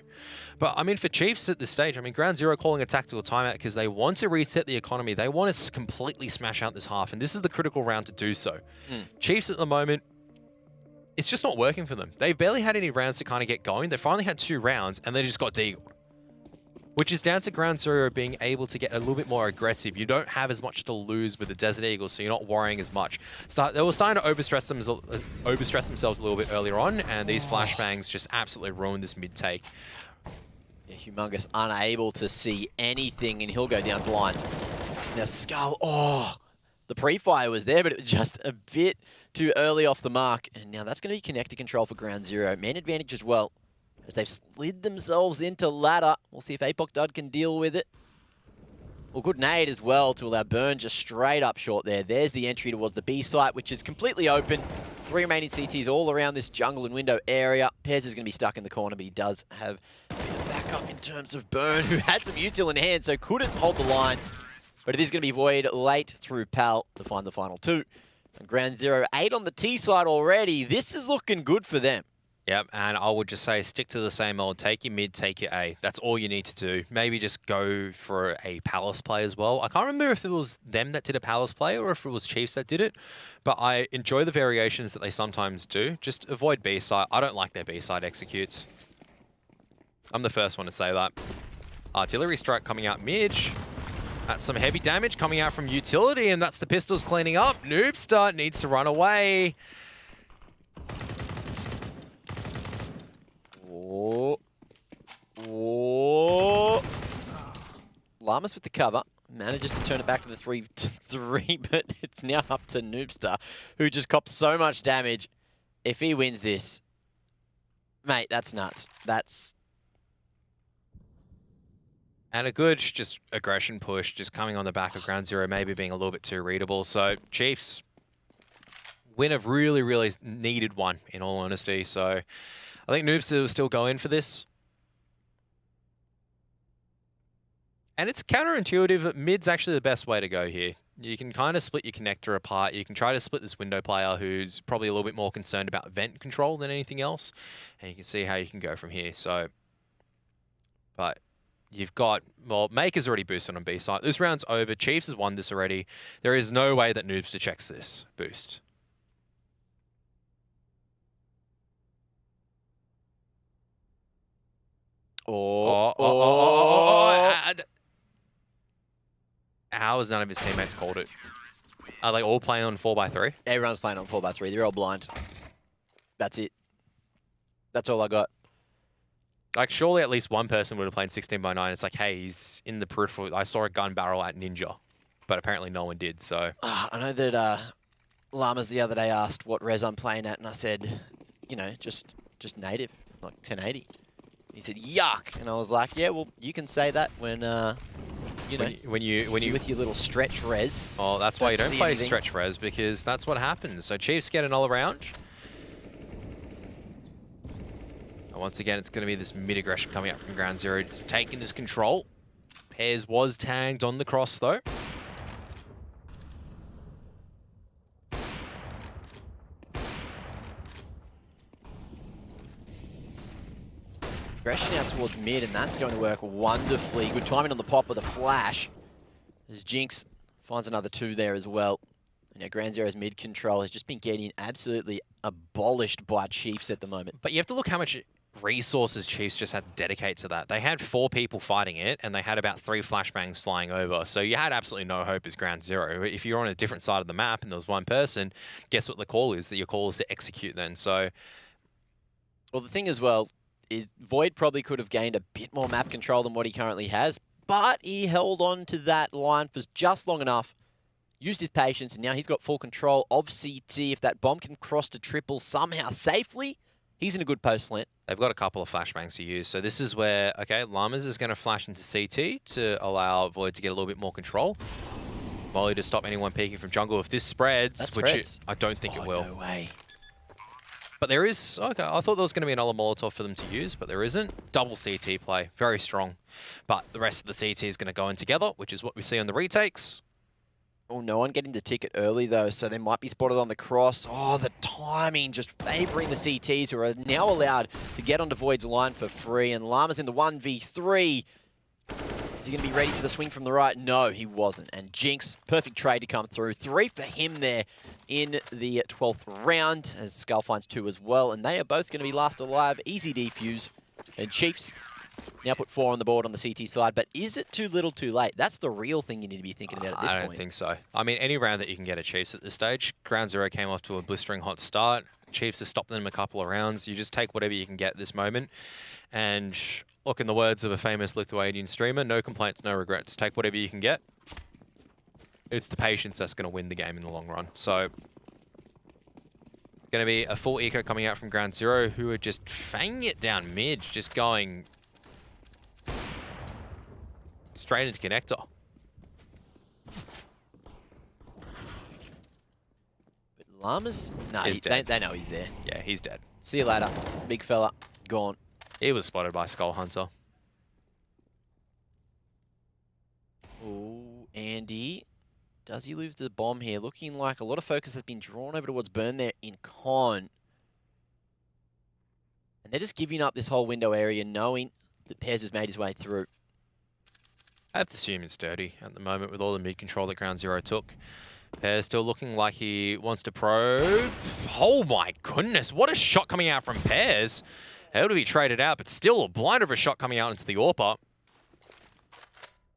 But, I mean, for Chiefs at this stage, I mean, ground zero calling a tactical timeout because they want to reset the economy. They want to completely smash out this half, and this is the critical round to do so. Chiefs at the moment, it's just not working for them. They've barely had any rounds to kind of get going. They finally had 2 rounds, and they just got deagled. Which is down to ground zero being able to get a little bit more aggressive. You don't have as much to lose with the Desert Eagles, so you're not worrying as much. They were starting to overstress themselves a little bit earlier on, and these flashbangs just absolutely ruined this mid-take. Yeah, Humongous unable to see anything, and he'll go down blind. Now Skull, the pre-fire was there, but it was just a bit too early off the mark. And now that's going to be connector control for ground zero. Man advantage as well, as they've slid themselves into ladder. We'll see if Apoc Dud can deal with it. Well, good nade as well to allow Burn just straight up short there. There's the entry towards the B site, which is completely open. 3 remaining CTs all around this jungle and window area. Pez is going to be stuck in the corner, but he does have a bit of backup in terms of Burn, who had some util in hand, so couldn't hold the line. But it is going to be Void late through Pal to find the final 2. And ground zero, 8 on the T side already. This is looking good for them. Yep, and I would just say stick to the same old, take your mid, take your A. That's all you need to do. Maybe just go for a Palace play as well. I can't remember if it was them that did a Palace play or if it was Chiefs that did it, but I enjoy the variations that they sometimes do. Just avoid B side. I don't like their B side executes. I'm the first one to say that. Artillery strike coming out mid. That's some heavy damage coming out from utility, and that's the pistols cleaning up. Noobster needs to run away. Llamas with the cover. Manages to turn it back to the 3-3, but it's now up to Noobster, who just copped so much damage. If he wins this, mate, that's nuts. That's... And a good just aggression push, just coming on the back of Ground Zero, maybe being a little bit too readable. So Chiefs win a really, really needed one, in all honesty. So I think Noobster will still go in for this. And it's counterintuitive, but mid's actually the best way to go here. You can kind of split your connector apart. You can try to split this window player who's probably a little bit more concerned about vent control than anything else. And you can see how you can go from here. So, but you've got, well, Maker's already boosted on B side. This round's over. Chiefs has won this already. There is no way that Noobster checks this boost. How has none of his teammates called it? Are they all playing on 4x3? Everyone's playing on 4x3. They're all blind. That's it. That's all I got. Like, surely at least one person would have played 16x9. It's like, hey, he's in the peripheral. I saw a gun barrel at Ninja, but apparently no one did, so. I know that Llamas the other day asked what res I'm playing at, and I said, you know, just native, like 1080. He said, yuck. And I was like, yeah, well, you can say that when, you know, when you with your little stretch res. Oh, that's why you don't play anything. stretch res, because that's what happens. So Chiefs get another round. And once again, it's going to be this mid-aggression coming up from Ground Zero, just taking this control. Pears was tagged on the cross, though. Aggression out towards mid, and that's going to work wonderfully. Good timing on the pop with a flash. As Jinx finds another 2 there as well. And now Ground Zero's mid control has just been getting absolutely abolished by Chiefs at the moment. But you have to look how much resources Chiefs just had to dedicate to that. They had 4 people fighting it, and they had about 3 flashbangs flying over. So you had absolutely no hope as Ground Zero. If you're on a different side of the map and there was one person, guess what the call is? That your call is to execute then. So, well, the thing as well is Void probably could have gained a bit more map control than what he currently has, but he held on to that line for just long enough, used his patience, and now he's got full control of CT. If that bomb can cross to triple somehow safely, he's in a good post plant. they've got a couple of flashbangs to use. So this is where, okay, Llamas is going to flash into CT to allow Void to get a little bit more control. Molly to stop anyone peeking from jungle. If this spreads, I don't think it will. No way. But there is, okay, I thought there was going to be another Molotov for them to use, but there isn't. Double CT play, very strong. But the rest of the CT is going to go in together, which is what we see on the retakes. Oh, no one getting the ticket early, though, so they might be spotted on the cross. Oh, the timing just favouring the CTs, who are now allowed to get onto Void's line for free. And Llama's in the 1v3. Is he going to be ready for the swing from the right? No, he wasn't. And Jinx, perfect trade to come through. 3 for him there in the 12th round, as Skull finds 2 as well. And they are both going to be last alive. Easy defuse. And Chiefs now put 4 on the board on the CT side. But is it too little too late? That's the real thing you need to be thinking about at this point. I don't think so. I mean, any round that you can get a Chiefs at this stage. Ground Zero came off to a blistering hot start. Chiefs have stopped them a couple of rounds. You just take whatever you can get at this moment. And look, in the words of a famous Lithuanian streamer, no complaints, no regrets. Take whatever you can get. It's the patience that's going to win the game in the long run. So, going to be a full eco coming out from Ground Zero, who are just fanging it down mid, just going straight into connector. But Llamas? No, they know he's there. Yeah, he's dead. See you later. Big fella. Gone. He was spotted by Skull Hunter. Oh, Andy. Does he lose the bomb here? Looking like a lot of focus has been drawn over towards Burn there in Con. And they're just giving up this whole window area, knowing that Pears has made his way through. I have to assume it's dirty at the moment with all the mid control that Ground Zero took. Pears still looking like he wants to probe. Oh my goodness, what a shot coming out from Pears. Able to be traded out, but still a blinder of a shot coming out into the AWPer.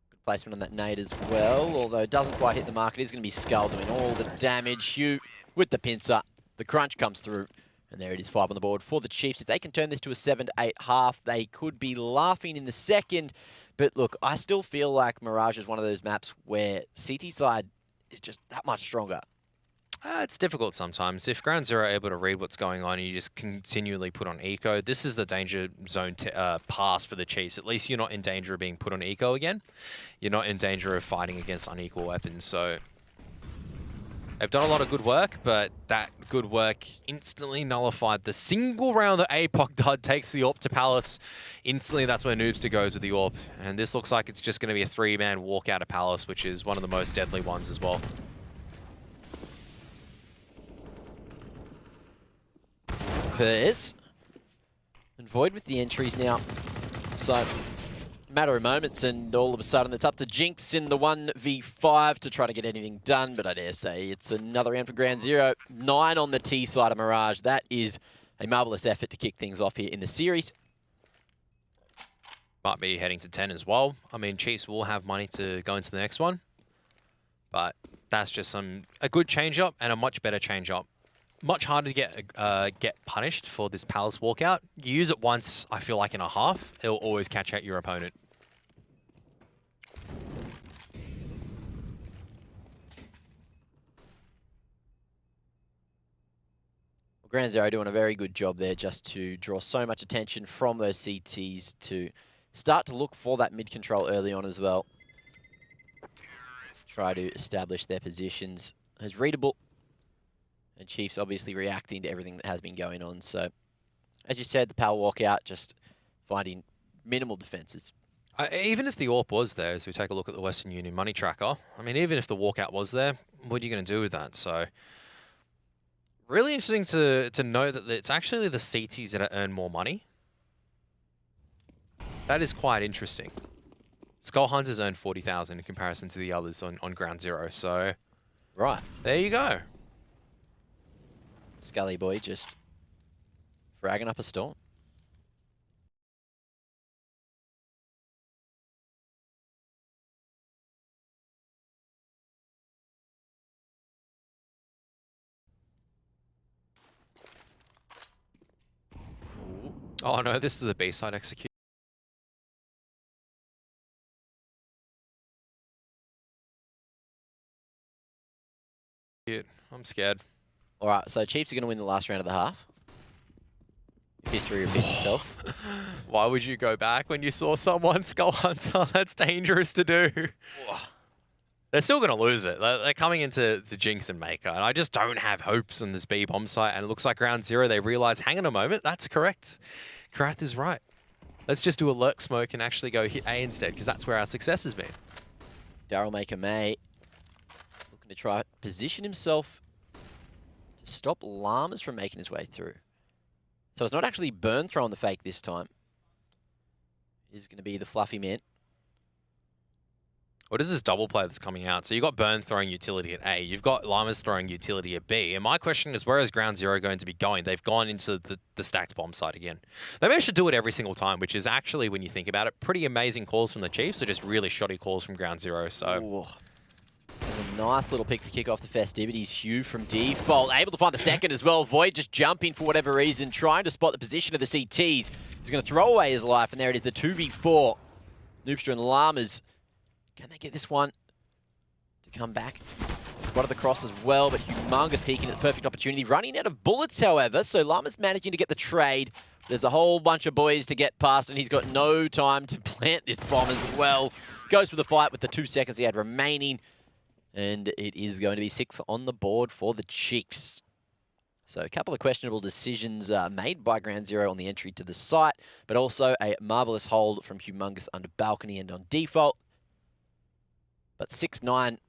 Good placement on that nade as well, although it doesn't quite hit the mark. It is going to be Skull doing all the damage. Hugh with the pincer. The crunch comes through, and there it is, 5 on the board for the Chiefs. If they can turn this to a 7-8 half, they could be laughing in the second. But look, I still feel like Mirage is one of those maps where CT side is just that much stronger. It's difficult sometimes. If Ground Zero are able to read what's going on and you just continually put on eco, this is the danger zone pass for the Chiefs. At least you're not in danger of being put on eco again. You're not in danger of fighting against unequal weapons. So they've done a lot of good work, but that good work instantly nullified the single round that APOC Dud takes the AWP to Palace. Instantly, that's where Noobster goes with the AWP. And this looks like it's just going to be a 3-man walk out of Palace, which is one of the most deadly ones as well. Pairs. And Void with the entries now. So, matter of moments, and all of a sudden it's up to Jinx in the 1v5 to try to get anything done, but I dare say it's another round for Ground Zero. 9 on the T side of Mirage. That is a marvellous effort to kick things off here in the series. Might be heading to 10 as well. I mean, Chiefs will have money to go into the next one, but that's just a good change-up and a much better change-up. Much harder to get punished for this Palace walkout. You use it once, I feel like in a half, it'll always catch out your opponent. Well, Ground Zero doing a very good job there just to draw so much attention from those CTs to start to look for that mid control early on as well. Try to establish their positions as readable. And Chiefs obviously reacting to everything that has been going on. So, as you said, the power walkout, just finding minimal defenses. Even if the AWP was there, as we take a look at the Western Union money tracker, I mean, even if the walkout was there, what are you going to do with that? So, really interesting to know that it's actually the CTs that earn more money. That is quite interesting. Skull Hunters earn 40,000 in comparison to the others on Ground Zero. So, Right. there you go. Scully Boy just fragging up a storm. Oh no, this is a B-side execute. I'm scared. All right, so Chiefs are going to win the last round of the half. If history repeats itself. Why would you go back when you saw someone Skull Hunter? That's dangerous to do. They're still going to lose it. They're coming into the Jinx and Maker, and I just don't have hopes on this B bomb site. And it looks like Ground Zero, they realize, hang on a moment, that's correct. Karath is right. Let's just do a lurk smoke and actually go hit A instead, because that's where our success has been. Daryl Maker May looking to try position himself to stop Llamas from making his way through. So it's not actually Burn throwing the fake this time. It is going to be the Fluffy Man. What is this double play that's coming out? So you've got Burn throwing utility at A. You've got Llamas throwing utility at B. And my question is, where is Ground Zero going to be going? They've gone into the stacked bomb site again. They managed to do it every single time, which is actually, when you think about it, pretty amazing calls from the Chiefs, or just really shoddy calls from Ground Zero. So. Ooh. A nice little pick to kick off the festivities. Hugh from default, able to find the second as well. Void just jumping for whatever reason, trying to spot the position of the CTs. He's going to throw away his life, and there it is, the 2v4. Noobster and Llamas. Can they get this one to come back? Spotted the cross as well, but Humongous peeking at the perfect opportunity. Running out of bullets, however, so Llama's managing to get the trade. There's a whole bunch of boys to get past, and he's got no time to plant this bomb as well. Goes for the fight with the 2 seconds he had remaining. And it is going to be 6 on the board for the Chiefs. So a couple of questionable decisions made by Ground Zero on the entry to the site, but also a marvellous hold from Humongous under balcony and on default. But 6-9,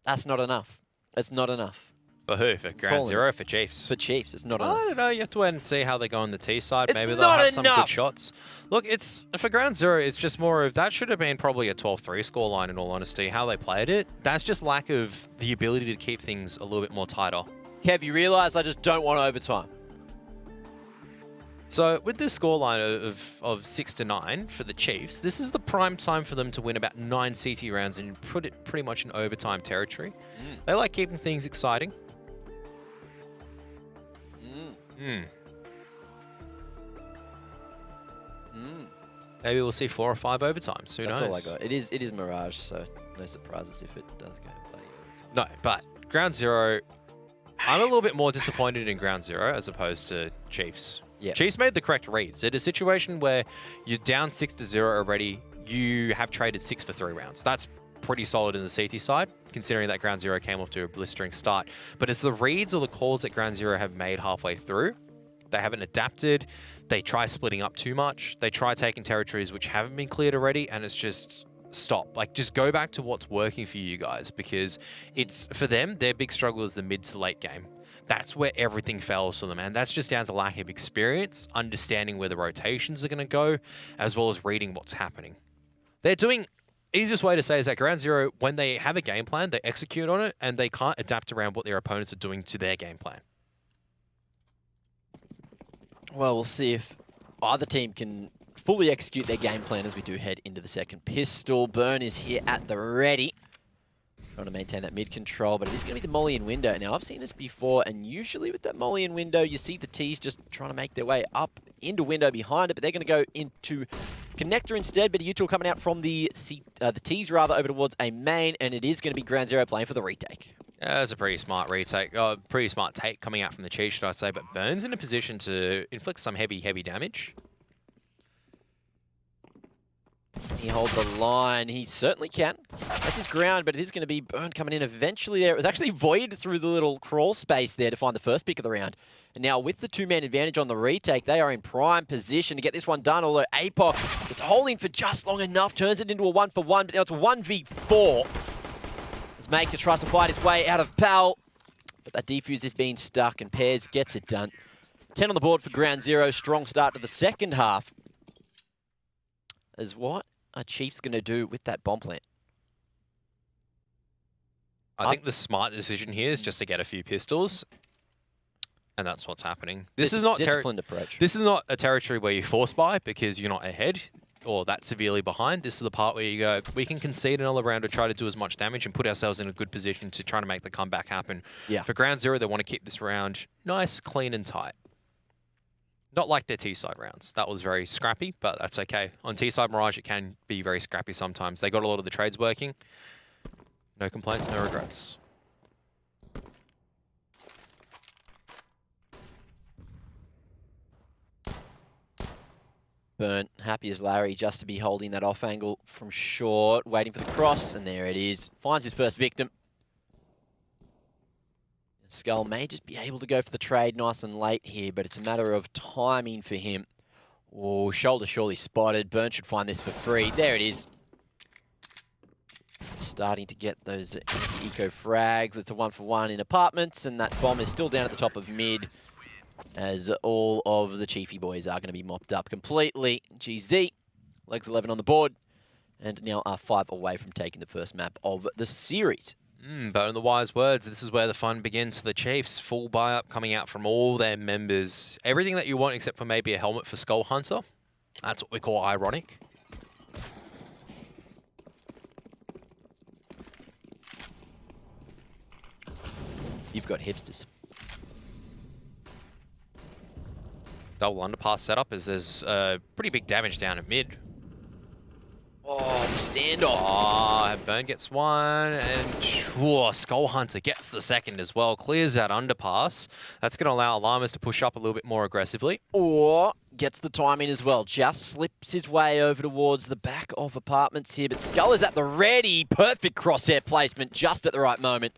that's not enough. It's not enough. For who? For Ground Zero? For Chiefs? For Chiefs, it's not I enough. don't know. You have to wait and see how they go on the T side. It's Maybe they'll not have some enough. good shots. Look, it's for Ground Zero, it's just more of, that should have been probably a 12-3 scoreline, in all honesty, how they played it. That's just lack of the ability to keep things a little bit more tighter. Kev, you realise I just don't want overtime. So with this scoreline of 6-9 for the Chiefs, this is the prime time for them to win about 9 CT rounds and put it pretty much in overtime territory. They like keeping things exciting. maybe we'll see 4 or 5 overtimes. Who knows? That's all I got. It is Mirage, so no surprises if it does go to play. No, but Ground Zero, I'm a little bit more disappointed in Ground Zero as opposed to Chiefs. Yeah. Chiefs made the correct reads. In a situation where you're down 6-0 already, you have traded 6 for 3 rounds. That's pretty solid in the CT side, considering that Ground Zero came off to a blistering start. But it's the reads or the calls that Ground Zero have made halfway through. They haven't adapted. They try splitting up too much. They try taking territories which haven't been cleared already, and it's just stop. Like, just go back to what's working for you guys, because it's, for them, their big struggle is the mid to late game. That's where everything fails for them, and that's just down to lack of experience, understanding where the rotations are going to go, as well as reading what's happening. They're doing, easiest way to say is that Ground Zero, when they have a game plan, they execute on it, and they can't adapt around what their opponents are doing to their game plan. Well, we'll see if either team can fully execute their game plan as we do head into the second pistol. Burn is here at the ready, trying to maintain that mid control, but it is going to be the molly in window. Now, I've seen this before, and usually with that molly in window, you see the T's just trying to make their way up into window behind it, but they're going to go into connector instead. But U2 coming out from the T's rather over towards a main, and it is going to be Ground Zero playing for the retake. Yeah, it's a pretty smart retake, pretty smart take coming out from the Chiefs, should I say, but Burn's in a position to inflict some heavy damage. He holds the line. He certainly can. That's his ground, but it is going to be Burn coming in eventually there. It was actually Void through the little crawl space there to find the first pick of the round. And now with the 2-man advantage on the retake, they are in prime position to get this one done, although APOC is holding for just long enough, turns it into a 1-for-1, but now it's a 1v4. As Maker tries to fight his way out of Pal, but that defuse is being stuck, and Pairs gets it done. 10 on the board for Ground Zero. Strong start to the second half. As what are Chiefs going to do with that bomb plant? I think the smart decision here is just to get a few pistols, and that's what's happening. This is not disciplined approach. This is not a territory where you force buy because you're not ahead or that severely behind. This is the part where you go, we can concede another round to try to do as much damage and put ourselves in a good position to try to make the comeback happen. Yeah. For Ground Zero, they want to keep this round nice, clean, and tight. Not like their T-side rounds. That was very scrappy, but that's okay. On T-side Mirage, it can be very scrappy sometimes. They got a lot of the trades working. No complaints, no regrets. Burn, happy as Larry just to be holding that off angle from short, waiting for the cross, and there it is. Finds his first victim. Skull may just be able to go for the trade nice and late here, but it's a matter of timing for him. Oh, shoulder surely spotted. Burn should find this for free. There it is. Starting to get those eco frags. It's a 1-for-1 in apartments, and that bomb is still down at the top of mid, as all of the Chiefy boys are going to be mopped up completely. GZ, legs 11 on the board, and now are 5 away from taking the first map of the series. But in the wise words, this is where the fun begins for the Chiefs. Full buy-up coming out from all their members. Everything that you want except for maybe a helmet for Skull Hunter. That's what we call ironic. You've got hipsters. Double underpass setup as there's pretty big damage down at mid. Oh, the standoff. Oh, Burn gets one, and Skull Hunter gets the second as well. Clears that underpass. That's going to allow Alarmers to push up a little bit more aggressively. Or gets the timing as well. Just slips his way over towards the back of apartments here, but Skull is at the ready. Perfect crosshair placement just at the right moment.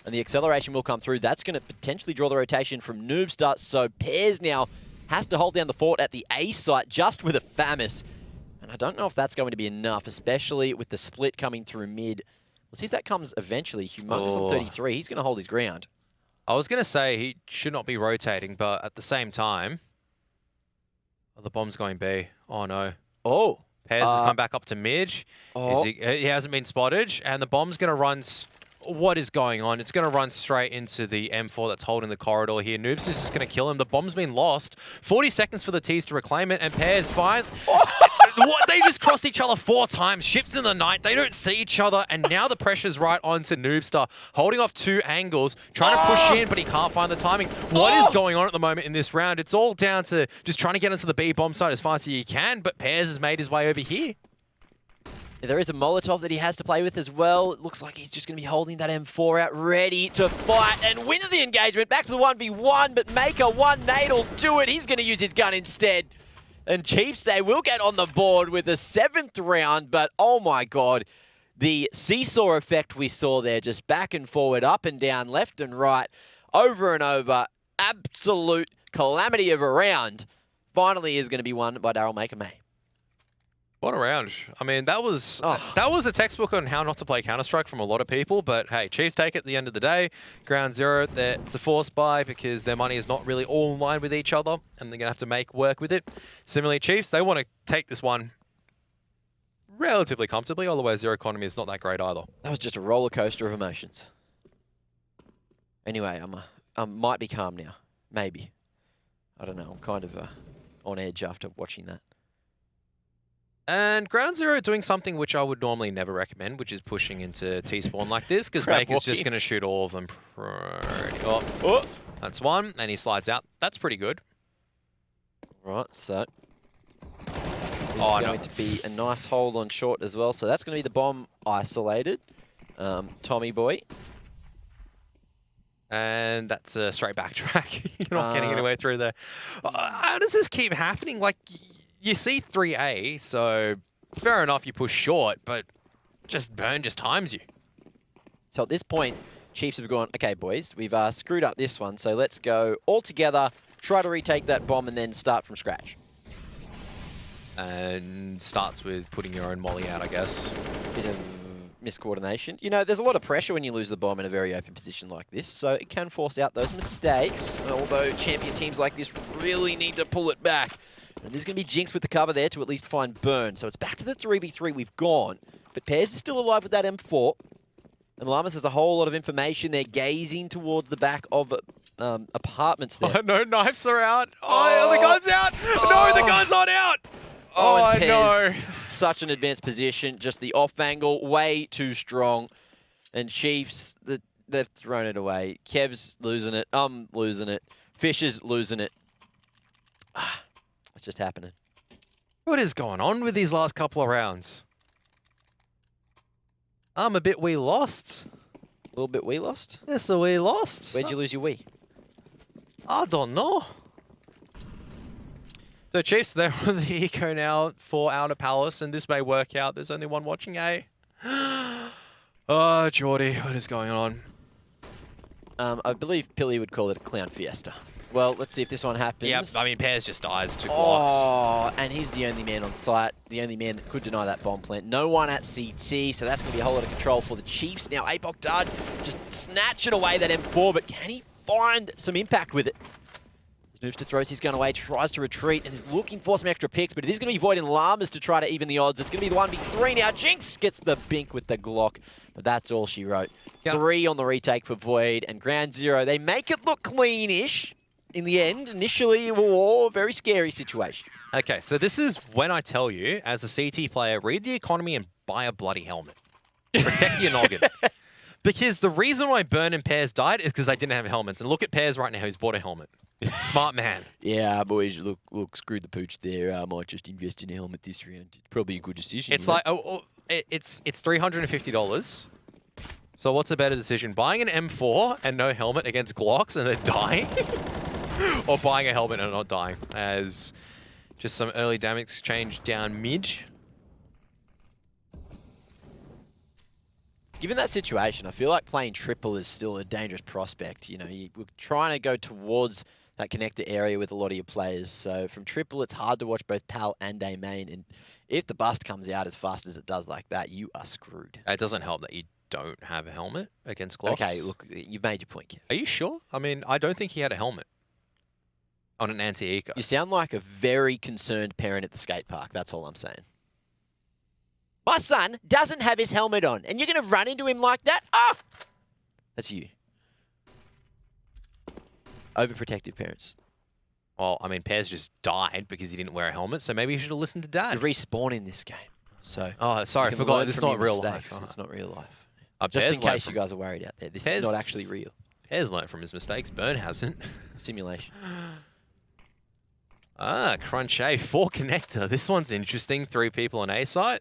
And the acceleration will come through. That's going to potentially draw the rotation from Noobstar. So Pairs now has to hold down the fort at the A site just with a FAMAS. And I don't know if that's going to be enough, especially with the split coming through mid. We'll see if that comes eventually. Humongous on 33. He's going to hold his ground. I was going to say he should not be rotating, but at the same time... Oh, the bomb's going B. Oh, no. Oh. Pairs has come back up to mid. Oh. He hasn't been spotted, and the bomb's going to run what is going on? It's going to run straight into the M4 that's holding the corridor here. Noobs is just going to kill him. The bomb's been lost. 40 seconds for the T's to reclaim it, and Pears fine. What? They just crossed each other 4 times. Ships in the night. They don't see each other, and now the pressure's right onto Noobstar, holding off 2 angles, trying to push in, but he can't find the timing. What is going on at the moment in this round? It's all down to just trying to get into the B bomb site as fast as he can, but Pears has made his way over here. There is a Molotov that he has to play with as well. It looks like he's just going to be holding that M4 out, ready to fight, and wins the engagement. Back to the 1v1, but Maker 1 nade will do it. He's going to use his gun instead. And Chiefs, they will get on the board with the 7th round, but oh my god, the seesaw effect we saw there, just back and forward, up and down, left and right, over and over, absolute calamity of a round, finally is going to be won by Daryl Maker May. What a round. I mean, that was a textbook on how not to play Counter-Strike from a lot of people, but hey, Chiefs take it at the end of the day. Ground zero, it's a forced buy because their money is not really all in line with each other, and they're going to have to make work with it. Similarly, Chiefs, they want to take this one relatively comfortably, otherwise their economy is not that great either. That was just a roller coaster of emotions. Anyway, I might be calm now. Maybe. I don't know. I'm kind of on edge after watching that. And Ground Zero doing something which I would normally never recommend, which is pushing into T-spawn like this, because Baker's just going to shoot all of them. Oh, that's one, and he slides out. That's pretty good. Right, so there's going to be a nice hold on short as well. So that's going to be the bomb isolated. Tommy boy. And that's a straight backtrack. You're not getting anywhere through there. How does this keep happening? Like, you see 3A, so fair enough you push short, but just burn just times you. So at this point, Chiefs have gone, okay, boys, we've screwed up this one, so let's go all together, try to retake that bomb, and then start from scratch. And starts with putting your own molly out, I guess. Bit of miscoordination. You know, there's a lot of pressure when you lose the bomb in a very open position like this, so it can force out those mistakes, although champion teams like this really need to pull it back. And there's going to be Jinx with the cover there to at least find Burn. So it's back to the 3v3 we've gone. But Pears is still alive with that M4. And Lamas has a whole lot of information. They're gazing towards the back of apartments there. Oh, no, knives are out. Oh, the gun's out. No, the gun's not out. Oh, and Pears, such an advanced position. Just the off angle, way too strong. And Chiefs, they've thrown it away. Kev's losing it. I'm losing it. Fisher's losing it. It's just happening. What is going on with these last couple of rounds? I'm a bit wee lost. A little bit wee lost? Yes, a wee lost. Where'd you lose your wee? I don't know. So Chiefs, they're on the eco now for Outer Palace, and this may work out. There's only one watching A. Oh, Geordie, what is going on? I believe Pilly would call it a clown fiesta. Well, let's see if this one happens. Yep, I mean, Pears just dies to blocks. blocks. And he's the only man on site, the only man that could deny that bomb plant. No one at CT, so that's going to be a whole lot of control for the Chiefs. Now, Apok Dud just snatching away that M4, but can he find some impact with it? Noobster throws his gun away, tries to retreat, and is looking for some extra picks, but it is going to be Void and Llamas to try to even the odds. It's going to be the 1v3 now. Jinx gets the bink with the Glock, but that's all she wrote. Yep. 3 on the retake for Void, and Ground Zero, they make it look clean-ish. In the end, initially, a very scary situation. Okay, so this is when I tell you, as a CT player, read the economy and buy a bloody helmet. Protect your noggin. Because the reason why Burn and Pears died is because they didn't have helmets. And look at Pears right now, he's bought a helmet. Smart man. Yeah, boys, look, screw the pooch there. I might just invest in a helmet this round. It's probably a good decision. It's like, it's $350. So what's a better decision? Buying an M4 and no helmet against Glocks and then dying? Or buying a helmet and not dying, as just some early damage exchange down mid. Given that situation, I feel like playing triple is still a dangerous prospect. You know, we're trying to go towards that connector area with a lot of your players. So from triple, it's hard to watch both PAL and A main. And if the bust comes out as fast as it does like that, you are screwed. It doesn't help that you don't have a helmet against Glocks. Okay, look, you've made your point, Kev. Are you sure? I mean, I don't think he had a helmet on an anti-eco. You sound like a very concerned parent at the skate park. That's all I'm saying. My son doesn't have his helmet on, and you're going to run into him like that? Oh, That's you. Overprotective parents. Well, I mean, Pears just died because he didn't wear a helmet, so maybe you should have listened to Dad. You respawn in this game. So Oh, sorry, I you can forgot. learn This is from not your real mistakes. life. It's not real life. Just Pears in learnt case you from- guys are worried out there. This is not Pears- actually real. Pears learnt from his mistakes. Burn hasn't. Simulation. Ah, Crunch A, 4 connector. This one's interesting. 3 people on A site.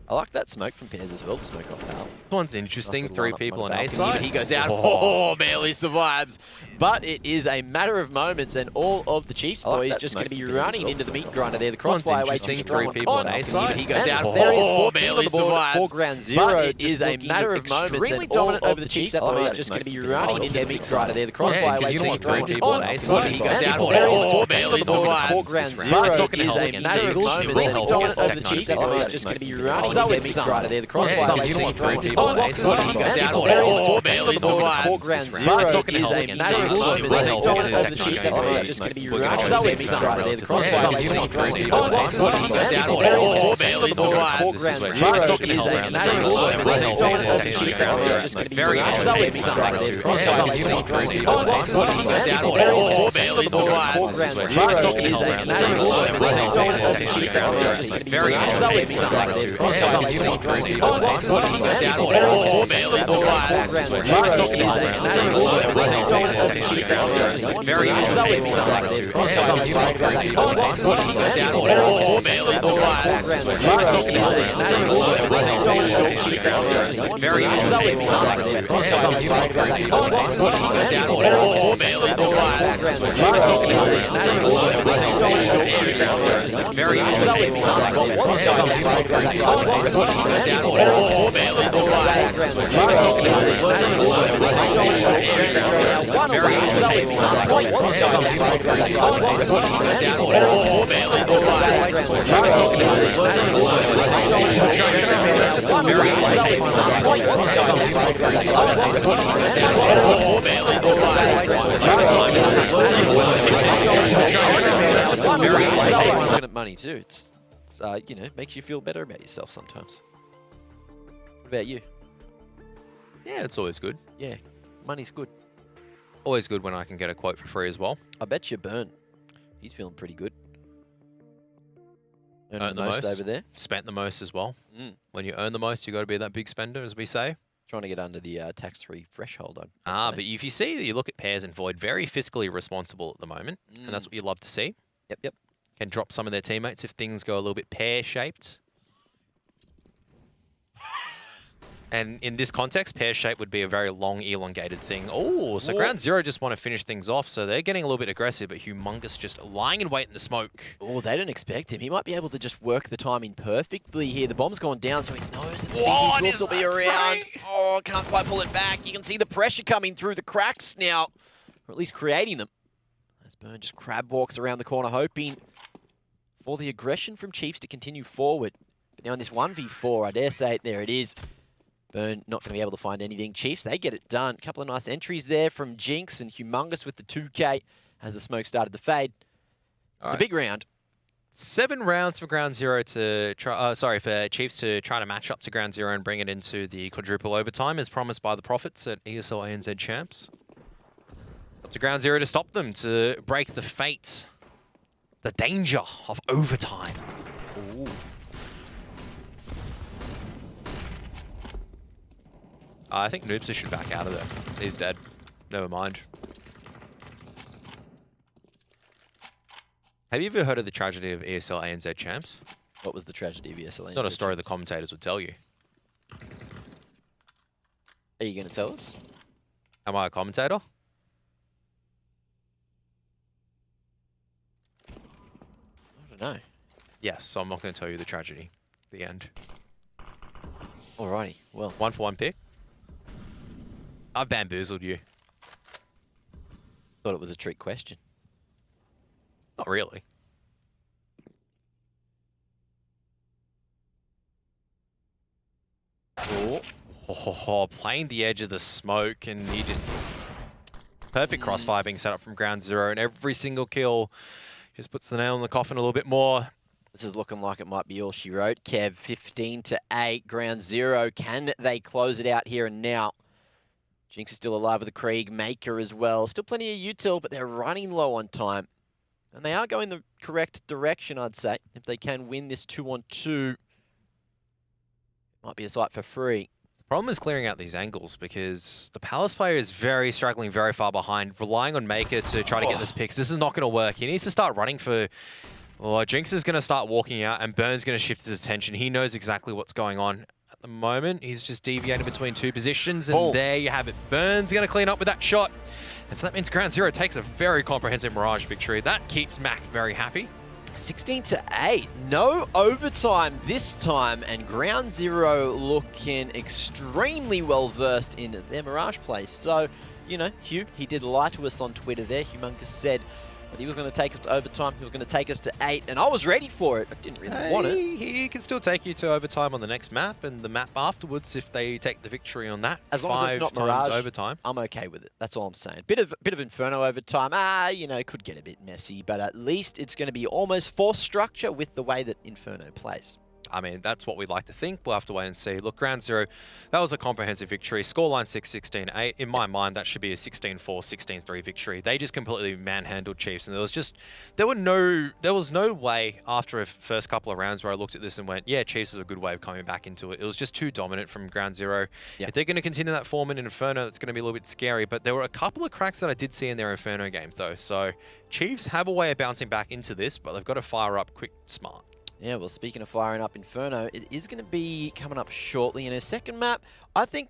I like that smoke from Pears as well, to smoke off Val. This one's interesting. Nice 3 little lineup people on on the A balcony, site. but he goes out. Oh. Oh, barely survives. But it is a matter of moments, and all of the Chiefs I like boys that just smoke going to be from Pears as running well, into the smoke meat off. grinder there. The One's crossfire way interesting, too strong 3 on people on Con. A side. He goes out. Oh, There is oh, 14 barely on the board survives. for ground zero. But It is a matter of moments, extremely and all dominant of over the the Chiefs Chiefs. I like boys that just going to be smoke. running Oh, into the yeah, meat grinder there. The crossfire way 'cause you don't too want strong 3 on people on Con. A side. He goes Yeah, out. oh, There is oh, 14 barely on the board survives. for ground This zero. round. It's not It gonna is help a against matter of Eagles. moments, It and will the help dominant against of the Tech Chiefs 90. boys just going to be running Oh, into the it's meat some. grinder there. The Yeah, crossfire some way you don't too want strong 3 on people Con. on A side. He goes This out. will There is help 14 on the against board survives. for ground This round. zero. It's not It gonna is help a against matter of Eagles. moments, It will and the help dominant against of the Tech Chiefs 90. boys just going to be We're gonna running go into the with meat some grinder there. The relative crossfire time. way You too don't want strong 3 on people Con. on A side. He goes This out. will There is help 14 against on the Tech board 90. for This ground is where zero. it's not It gonna is help a around the matter of Eagles. moments, It and will the help dominant of against the Tech Chiefs 90. boys just going to be Very running easy. into the meat grinder there. The crossfire way You too don't strong want 3 on people Con. on A side. He goes This out. will There is help 14 on the against board Tech for 90. ground This is where zero. it's not It gonna is help a around the matter of Eagles. moments, It and will the help dominant of against the Tech Chiefs 90. boys just going to be Very running easy. into the meat grinder there. The crossfire way You too don't want strong 3 on people Con. on A side. He goes This out. will There is help 14 against on the Tech board 90. for This is ground where it's zero. not It gonna is help a around matter the of Eagles. moments, It and will the help dominant against of the Tech Chiefs 90. boys just going to be Very running easy. into the meat grinder there. The crossfire way too strong on Con. He goes out. There is 14 on the board for ground zero. It is a matter of moments, and the dominant of the Chiefs boys just going to be Very running into the easy. meat grinder there. The crossfire way too strong on Con. He goes out. There is 14 on the board for ground zero. It is a matter of moments, and the dominant of the Chiefs boys just going to be Very running into the meat grinder there. The crossfire way too strong on Looking at money too. It's you know, makes you feel better about yourself sometimes. What about you? Yeah, it's always good. Yeah, money's good. Always good when I can get a quote for free as well. I bet you Burn. He's feeling pretty good. Earning Earned the most over there. Spent the most as well. Mm. When you earn the most, you got to be that big spender, as we say. Trying to get under the tax-free threshold. But if you see, you look at Pears and Void, very fiscally responsible at the moment, and that's what you love to see. Yep. Can drop some of their teammates if things go a little bit pear-shaped. And in this context, pear-shaped would be a very long, elongated thing. Oh, so Ground Zero just want to finish things off, so they're getting a little bit aggressive, but Humongous just lying in wait in the smoke. Oh, they didn't expect him. He might be able to just work the timing perfectly here. The bomb's gone down, so he knows that the What CTs will is still be that around. spray? Oh, can't quite pull it back. You can see the pressure coming through the cracks now, or at least creating them. As Burn just crab walks around the corner, hoping for the aggression from Chiefs to continue forward. But now in this 1v4, I dare say it, there it is. Burn not going to be able to find anything. Chiefs, they get it done. Couple of nice entries there from Jinx and Humongous with the 2K as the smoke started to fade. It's a big round. 7 rounds for Ground Zero to try. For Chiefs to try to match up to Ground Zero and bring it into the quadruple overtime, as promised by the Prophets at ESL ANZ champs. It's up to Ground Zero to stop them, to break the fate, the danger of overtime. Ooh. I think Noobster should back out of there. He's dead. Never mind. Have you ever heard of the tragedy of ESL ANZ champs? What was the tragedy of ESL? It's not a story the commentators would tell you. Are you going to tell us? Am I a commentator? I don't know. Yes, so I'm not going to tell you the tragedy. The end. Alrighty, well. 1-for-1 pick. I've bamboozled you. Thought it was a trick question. Not really. Oh, playing the edge of the smoke, and he just... Perfect crossfire being set up from Ground Zero, and every single kill just puts the nail in the coffin a little bit more. This is looking like it might be all she wrote. Kev, 15-8, ground zero. Can they close it out here and now? Jinx is still alive with the Krieg, Maker as well. Still plenty of util, but they're running low on time. And they are going the correct direction, I'd say. If they can win this 2-on-2, might be a sight for free. The problem is clearing out these angles because the Palace player is struggling very far behind, relying on Maker to try to get this picks. This is not going to work. He needs to start running for... Well, Jinx is going to start walking out and Burn's going to shift his attention. He knows exactly what's going on. At the moment, he's just deviating between two positions, and there you have it. Burn's going to clean up with that shot. And so that means ground zero takes a very comprehensive Mirage victory. That keeps Mac very happy. 16-8, no overtime this time, and ground zero looking extremely well versed in their Mirage play. So, you know, Hugh, he did lie to us on Twitter there. Humongous said that he was going to take us to overtime, he was going to take us to 8, and I was ready for it. I didn't really want it. He can still take you to overtime on the next map, and the map afterwards if they take the victory on that. As long as it's not Mirage, overtime. I'm okay with it. That's all I'm saying. Bit of Inferno overtime. You know, it could get a bit messy, but at least it's going to be almost force structure with the way that Inferno plays. I mean, that's what we'd like to think. We'll have to wait and see. Look, ground zero, that was a comprehensive victory. Scoreline 6-16-8. In my mind, that should be a 16-4, 16-3 victory. They just completely manhandled Chiefs, and there was no way after a first couple of rounds where I looked at this and went, yeah, Chiefs is a good way of coming back into it. It was just too dominant from ground zero. If they're going to continue that form in Inferno, it's going to be a little bit scary. But there were a couple of cracks that I did see in their Inferno game, though. So Chiefs have a way of bouncing back into this, but they've got to fire up quick, smart. Yeah, well, speaking of firing up Inferno, it is going to be coming up shortly in a second map. I think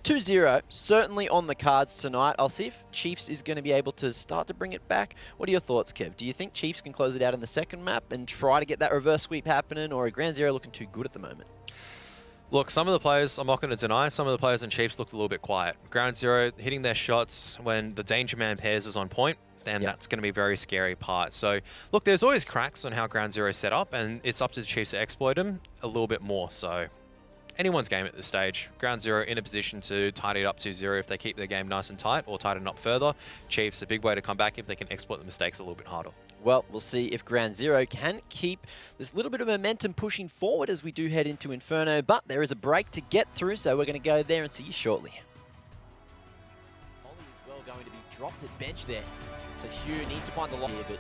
2-0, certainly on the cards tonight. I'll see if Chiefs is going to be able to start to bring it back. What are your thoughts, Kev? Do you think Chiefs can close it out in the second map and try to get that reverse sweep happening, or are ground zero looking too good at the moment? Look, some of the players, I'm not going to deny, some of the players in Chiefs looked a little bit quiet. Ground zero hitting their shots when the Danger Man pairs is on point. And that's going to be a very scary part. So, look, there's always cracks on how ground zero is set up, and it's up to the Chiefs to exploit them a little bit more. So, anyone's game at this stage. Ground zero in a position to tidy it up 2-0 if they keep their game nice and tight, or tighten up further. Chiefs, a big way to come back if they can exploit the mistakes a little bit harder. Well, we'll see if ground zero can keep this little bit of momentum pushing forward as we do head into Inferno, but there is a break to get through, so we're going to go there and see you shortly. Ollie is well going to be dropped at bench there. So Hugh needs to find the lock here, but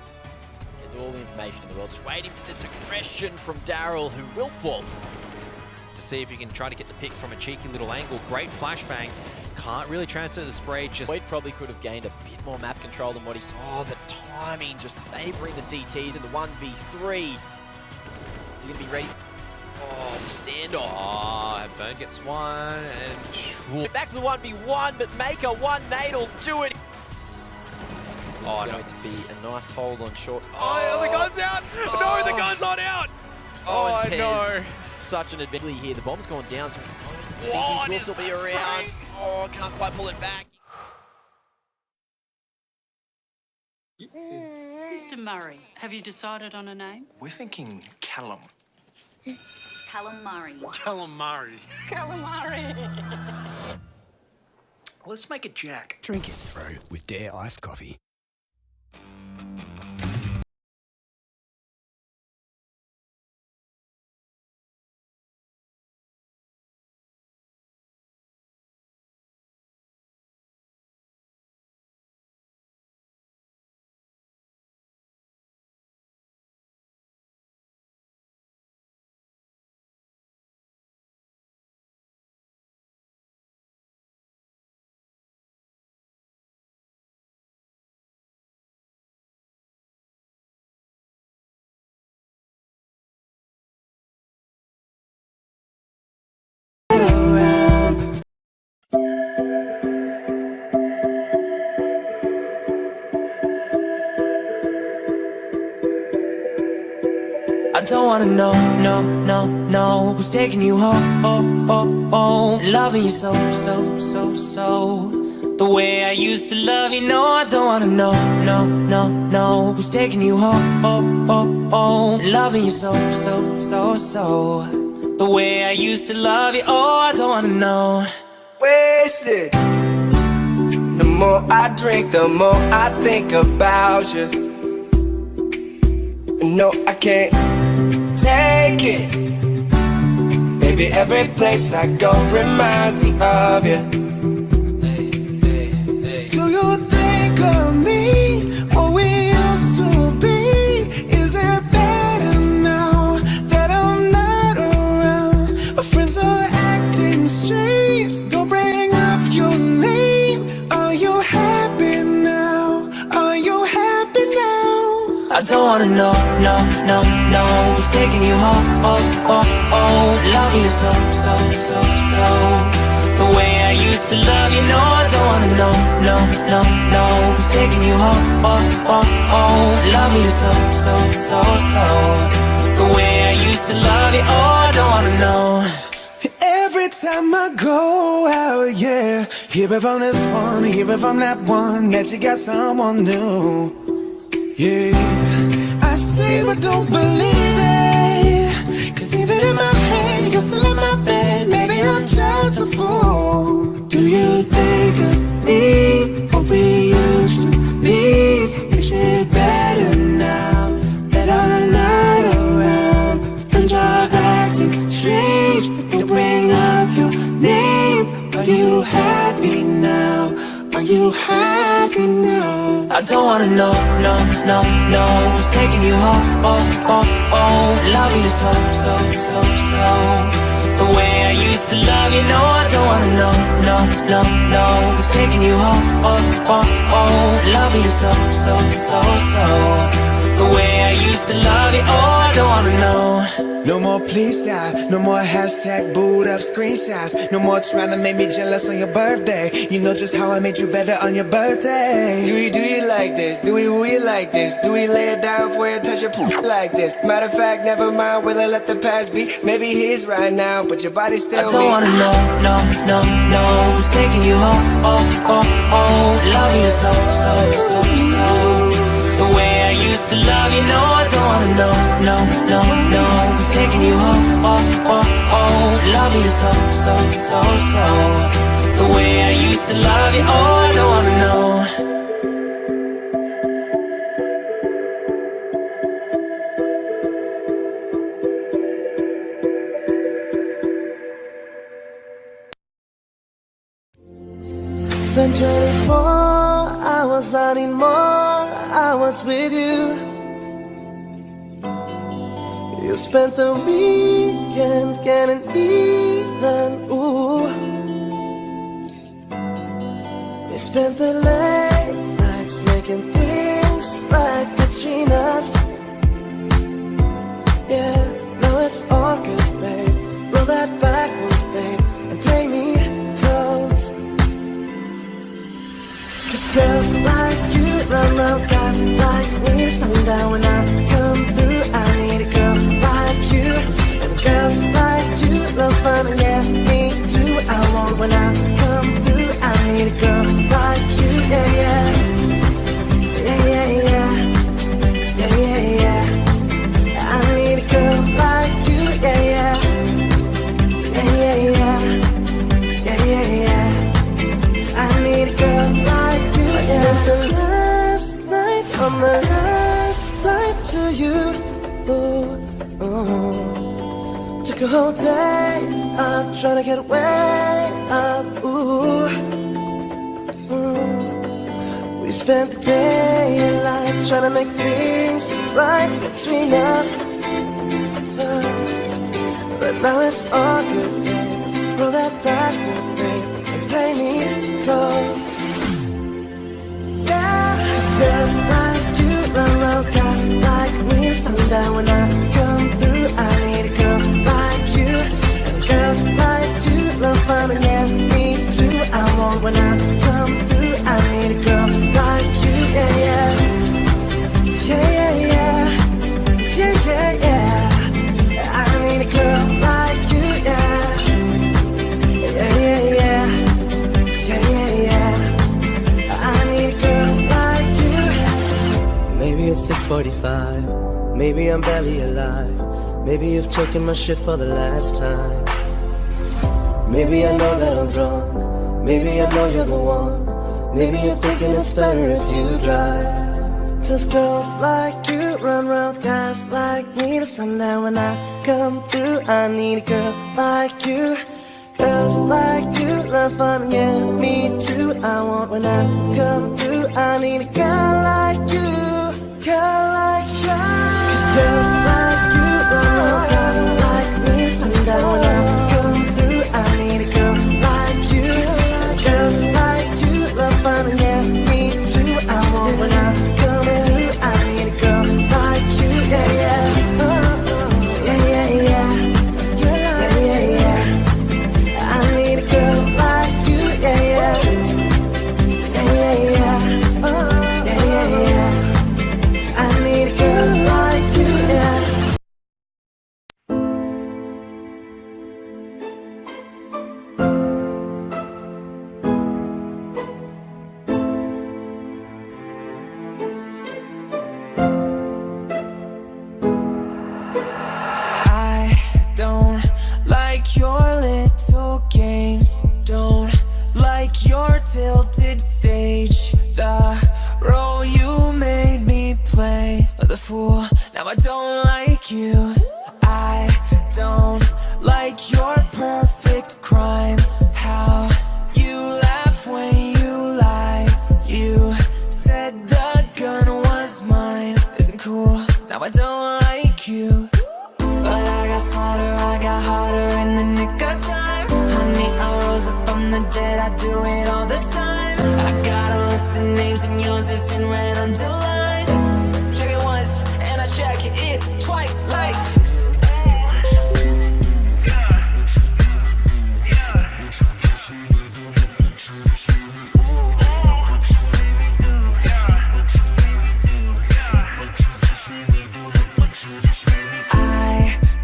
there's all the information in the world. Just waiting for this aggression from Daryl, who will fall. To see if he can try to get the pick from a cheeky little angle. Great flashbang. Can't really transfer the spray. Wade probably could have gained a bit more map control than what he saw. The timing just favouring the CTs in the 1v3. Is he going to be ready? Oh, the standoff. Oh, Burn gets one, and... Get back to the 1v1, but Maker one nade will do it. Oh, going to be a nice hold on short. Oh, the gun's out! No, the gun's not out! Oh, no. Such an advantage here. The bomb's gone down, so the CTs will still be around. Oh, can't quite pull it back. Mr. Murray, have you decided on a name? We're thinking Callum. Calamari. Calamari. Calamari. Let's make it Jack. Drink it through with Dare iced coffee. I don't wanna know, no, who's taking you home, loving you so, the way I used to love you. No, I don't wanna know, no, who's taking you home, loving you so, the way I used to love you. Oh, I don't wanna know. Wasted. The more I drink, the more I think about you. No, I can't take it. Baby, every place I go reminds me of you. Do you think of me, what we used to be? Is it better now that I'm not around? My friends are acting strange, don't bring up your name. Are you happy now? Are you happy now? I don't wanna know, no, no, no. Who's taking you home, oh, oh, oh. Love you so, so, so, so. The way I used to love you, no, I don't wanna know, no, no, no. Who's taking you home, oh, oh, oh. Love you so, so, so, so. The way I used to love you, oh, I don't wanna know. Every time I go out, yeah, hear it from this one, hear it from that one, that you got someone new. Yeah, I say but don't believe it, 'cause even in my head, you're still in my bed. Maybe I'm just a fool. Do you think of me, what we used to be? Is it better now that I'm not around? Friends are acting strange, don't bring up your name. Are you happy now? Are you happy now? I don't wanna know, no, no, no. Who's taking you home, oh, oh, oh. Love you so, so, so, so. The way I used to love you, no, I don't wanna know, no, no, no. Who's taking you home, oh, oh, oh. Love you so, so, so, so. The way I used to love you, oh, I don't wanna know. No more please stop, no more hashtag boot up screenshots. No more trying to make me jealous on your birthday. You know just how I made you better on your birthday. Do you like this? Do we like this? Do we lay it down for you and touch your poop like this? Matter of fact, never mind, will I let the past be? Maybe he's right now, but your body's still me. I don't wanna know, no, no, no. Who's taking you home, oh, oh, oh. Love you so, so, so, so. The way I used to love you, no, I don't wanna know, no, no, no. Who's taking you home, oh, oh, oh. Love you so, so, so, so. The way I used to love you, oh, I don't wanna know. Spent 24 hours, I need more hours with you. You spent the weekend getting even, ooh. We spent the late nights making things right between us. Yeah, now it's all good, babe. Roll that backward, babe, and play me close. 'Cause girls like you run round guys like me. Sundown when I come through, I need a girl like you. And girls like you love fun, yeah, me too. I want when I come through, I need a girl like you, yeah, yeah. Yeah, yeah, yeah. Yeah, yeah, yeah. I need a girl like you, yeah, yeah. Yeah, yeah, yeah. Yeah, yeah, yeah. I need a girl like you, yeah. I spent the last night on the last flight to you. Ooh, ooh. Took a whole day up trying to get way up. Ooh, ooh. We spent the day alive trying to make things right between us. But now it's all good, babe. Roll that backward, babe, and play me close. Yeah, 'cause girls like you run round guys like me. Sundown when I come through, I need a girl like you. And girls like you love fun, and yeah, me too. I want when I come through, I need a girl like you, yeah, yeah. Yeah, yeah, yeah. Yeah, yeah, yeah. I need a girl like you, yeah. Yeah, yeah, yeah. Yeah, yeah, yeah. I need a girl like you. Maybe it's 6:45. Maybe I'm barely alive. Maybe you've taken my shit for the last time. Maybe I know that I'm drunk. Maybe I know you're the one. Maybe you're thinking it's better if you drive. Cause girls like you run around guys like me to sundown. When I come through, I need a girl like you. Girls like you love fun, yeah, me too. I want when I come through, I need a girl like you. Girl like you. Cause girls like you run around guys like me to sundown. When I come through, I need a girl like you. Girls like you love fun, yeah, me too. I want when I come through, I need a girl like you, yeah, yeah. Yeah, yeah, yeah. Yeah, yeah, yeah. I need a girl like you, yeah, yeah. Yeah, yeah, yeah. Yeah, yeah, yeah. I need a girl like you, yeah. I don't like your little games. Don't like your tilted stage. The role you made me play, the fool. Now I don't like you. I don't like your perfect crime. How you laugh when you lie. You said the gun was mine. Isn't cool. Now I don't like you. But I got smarter, I got harder in the nick of time. Honey, I rose up from the dead, I do it all the time. I got a list of names and yours is in red underlined. Check it once, and I check it twice, like.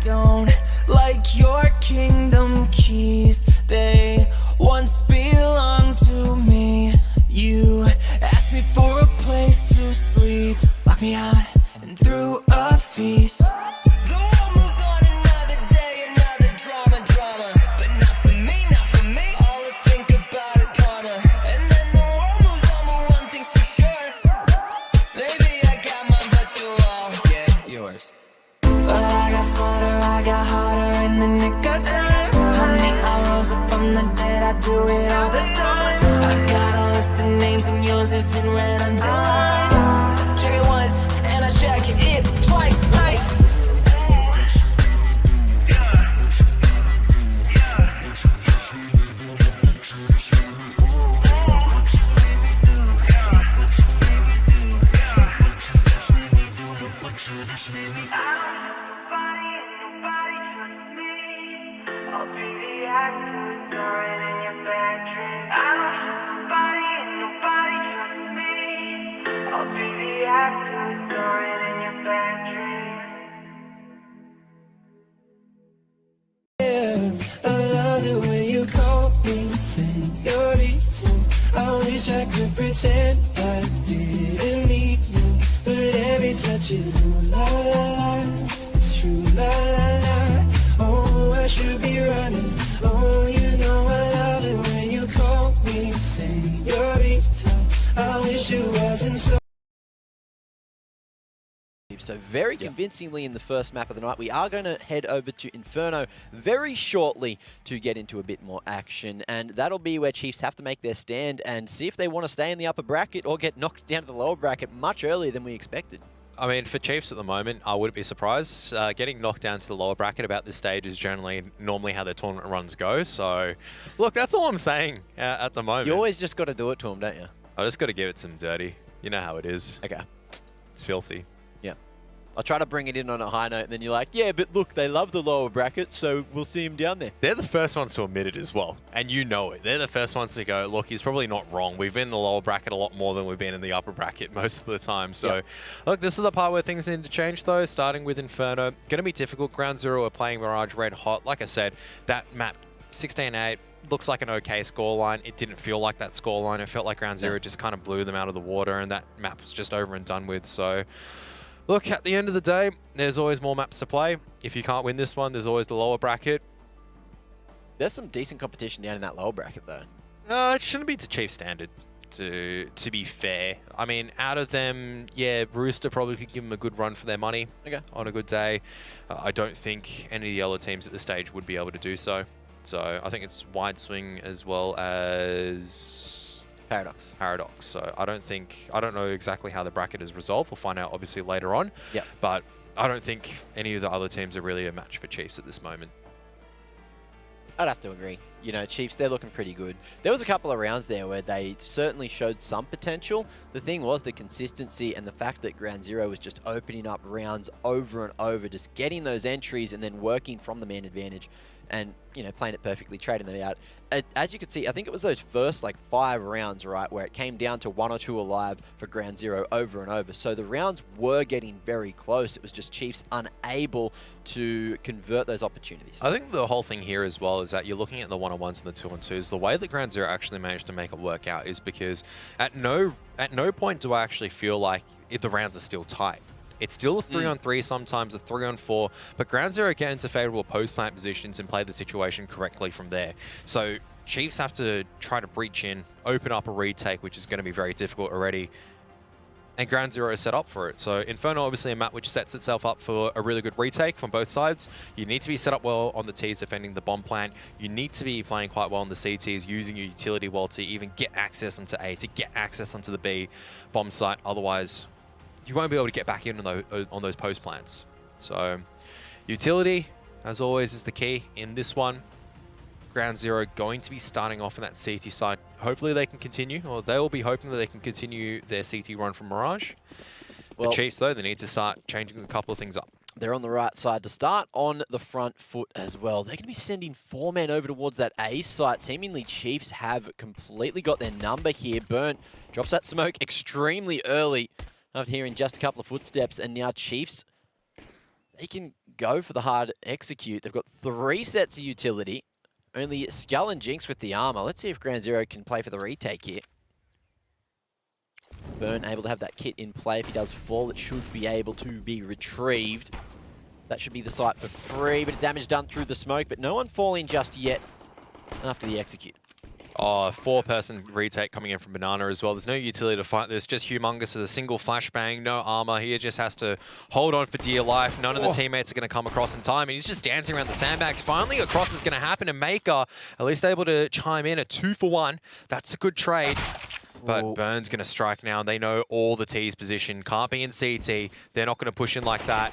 Don't like your kingdom keys. They once belonged to me. You asked me for a place to sleep, locked me out and threw a feast. The world moves on another day, another drama. But not for me, not for me. All I think about is karma. And then the world moves on, but one thing's for sure. Maybe I got mine, but you'll all get yours. But I got smarter, I got harder in the nick of time. Honey, I rose up from the dead, I do it all the time. I got a list of names and yours is in red underlined. Check it once, and I check it twice, like. I love it when you call me señorita. I wish I could pretend I didn't need you, but every touch is ooh la la la. It's true la la la. Oh, I should be running. Oh, you know I love it when you call me señorita. I wish it wasn't so. So very convincingly in the first map of the night. We are going to head over to Inferno very shortly to get into a bit more action, and that'll be where Chiefs have to make their stand and see if they want to stay in the upper bracket or get knocked down to the lower bracket much earlier than we expected. I mean, for Chiefs at the moment, I wouldn't be surprised. Getting knocked down to the lower bracket about this stage is normally how their tournament runs go. So, look, that's all I'm saying at the moment. You always just got to do it to them, don't you? I just got to give it some dirty. You know how it is. Okay. It's filthy. Yeah. I'll try to bring it in on a high note, and then you're like, yeah, but look, they love the lower bracket, so we'll see him down there. They're the first ones to admit it as well, and you know it. They're the first ones to go, look, he's probably not wrong. We've been in the lower bracket a lot more than we've been in the upper bracket most of the time. So, look, this is the part where things need to change, though, starting with Inferno. Going to be difficult. Ground Zero are playing Mirage Red hot. Like I said, that map, 16-8, looks like an okay scoreline. It didn't feel like that scoreline. It felt like Ground Zero just kind of blew them out of the water, and that map was just over and done with. So, look, at the end of the day, there's always more maps to play. If you can't win this one, there's always the lower bracket. There's some decent competition down in that lower bracket, though. It shouldn't be to Chief standard. to be fair. I mean, out of them, yeah, Rooster probably could give them a good run for their money on a good day. I don't think any of the other teams at this stage would be able to do so. So I think it's Wide Swing as well as Paradox. So I don't know exactly how the bracket is resolved. We'll find out obviously later on. Yeah. But I don't think any of the other teams are really a match for Chiefs at this moment. I'd have to agree. You know, Chiefs, they're looking pretty good. There was a couple of rounds there where they certainly showed some potential. The thing was the consistency and the fact that Ground Zero was just opening up rounds over and over, just getting those entries and then working from the man advantage and, you know, playing it perfectly, trading them out. As you can see, I think it was those first, like, 5 rounds, right, where it came down to 1 or 2 alive for Ground Zero over and over. So the rounds were getting very close. It was just Chiefs unable to convert those opportunities. I think the whole thing here as well is that you're looking at the 1-on-1s and the 2-on-2s. The way that Ground Zero actually managed to make it work out is because at no point do I actually feel like if the rounds are still tight. It's still a 3-on-3, sometimes a 3-on-4, but Ground Zero get into favorable post-plant positions and play the situation correctly from there. So Chiefs have to try to breach in, open up a retake, which is going to be very difficult already, and Ground Zero is set up for it. So Inferno, obviously a map which sets itself up for a really good retake from both sides. You need to be set up well on the Ts defending the bomb plant. You need to be playing quite well on the CTs, using your utility wall to even get access onto A, to get access onto the B bomb site. Otherwise, you won't be able to get back in on those post plants. So utility, as always, is the key in this one. Ground Zero going to be starting off on that CT side. Hopefully they can continue, or they will be hoping that they can continue their CT run from Mirage. Well, the Chiefs, though, they need to start changing a couple of things up. They're on the right side to start, on the front foot as well. They're going to be sending 4 men over towards that A site. Seemingly Chiefs have completely got their number here. Burnt drops that smoke extremely early after hearing just a couple of footsteps, and now Chiefs, they can go for the hard execute. They've got 3 sets of utility. Only Skull and Jinx with the armor. Let's see if Ground Zero can play for the retake here. Burn able to have that kit in play. If he does fall, it should be able to be retrieved. That should be the site for free. Bit of damage done through the smoke, but no one falling just yet after the execute. Oh, 4-person retake coming in from Banana as well. There's no utility to fight this, just Humongous with a single flashbang, no armor. He just has to hold on for dear life. None of the teammates are going to come across in time, and he's just dancing around the sandbags. Finally, a cross is going to happen, and Maker at least able to chime in a 2-for-1. That's a good trade. But Burn's going to strike now, and they know all the T's position. Can't be in CT. They're not going to push in like that.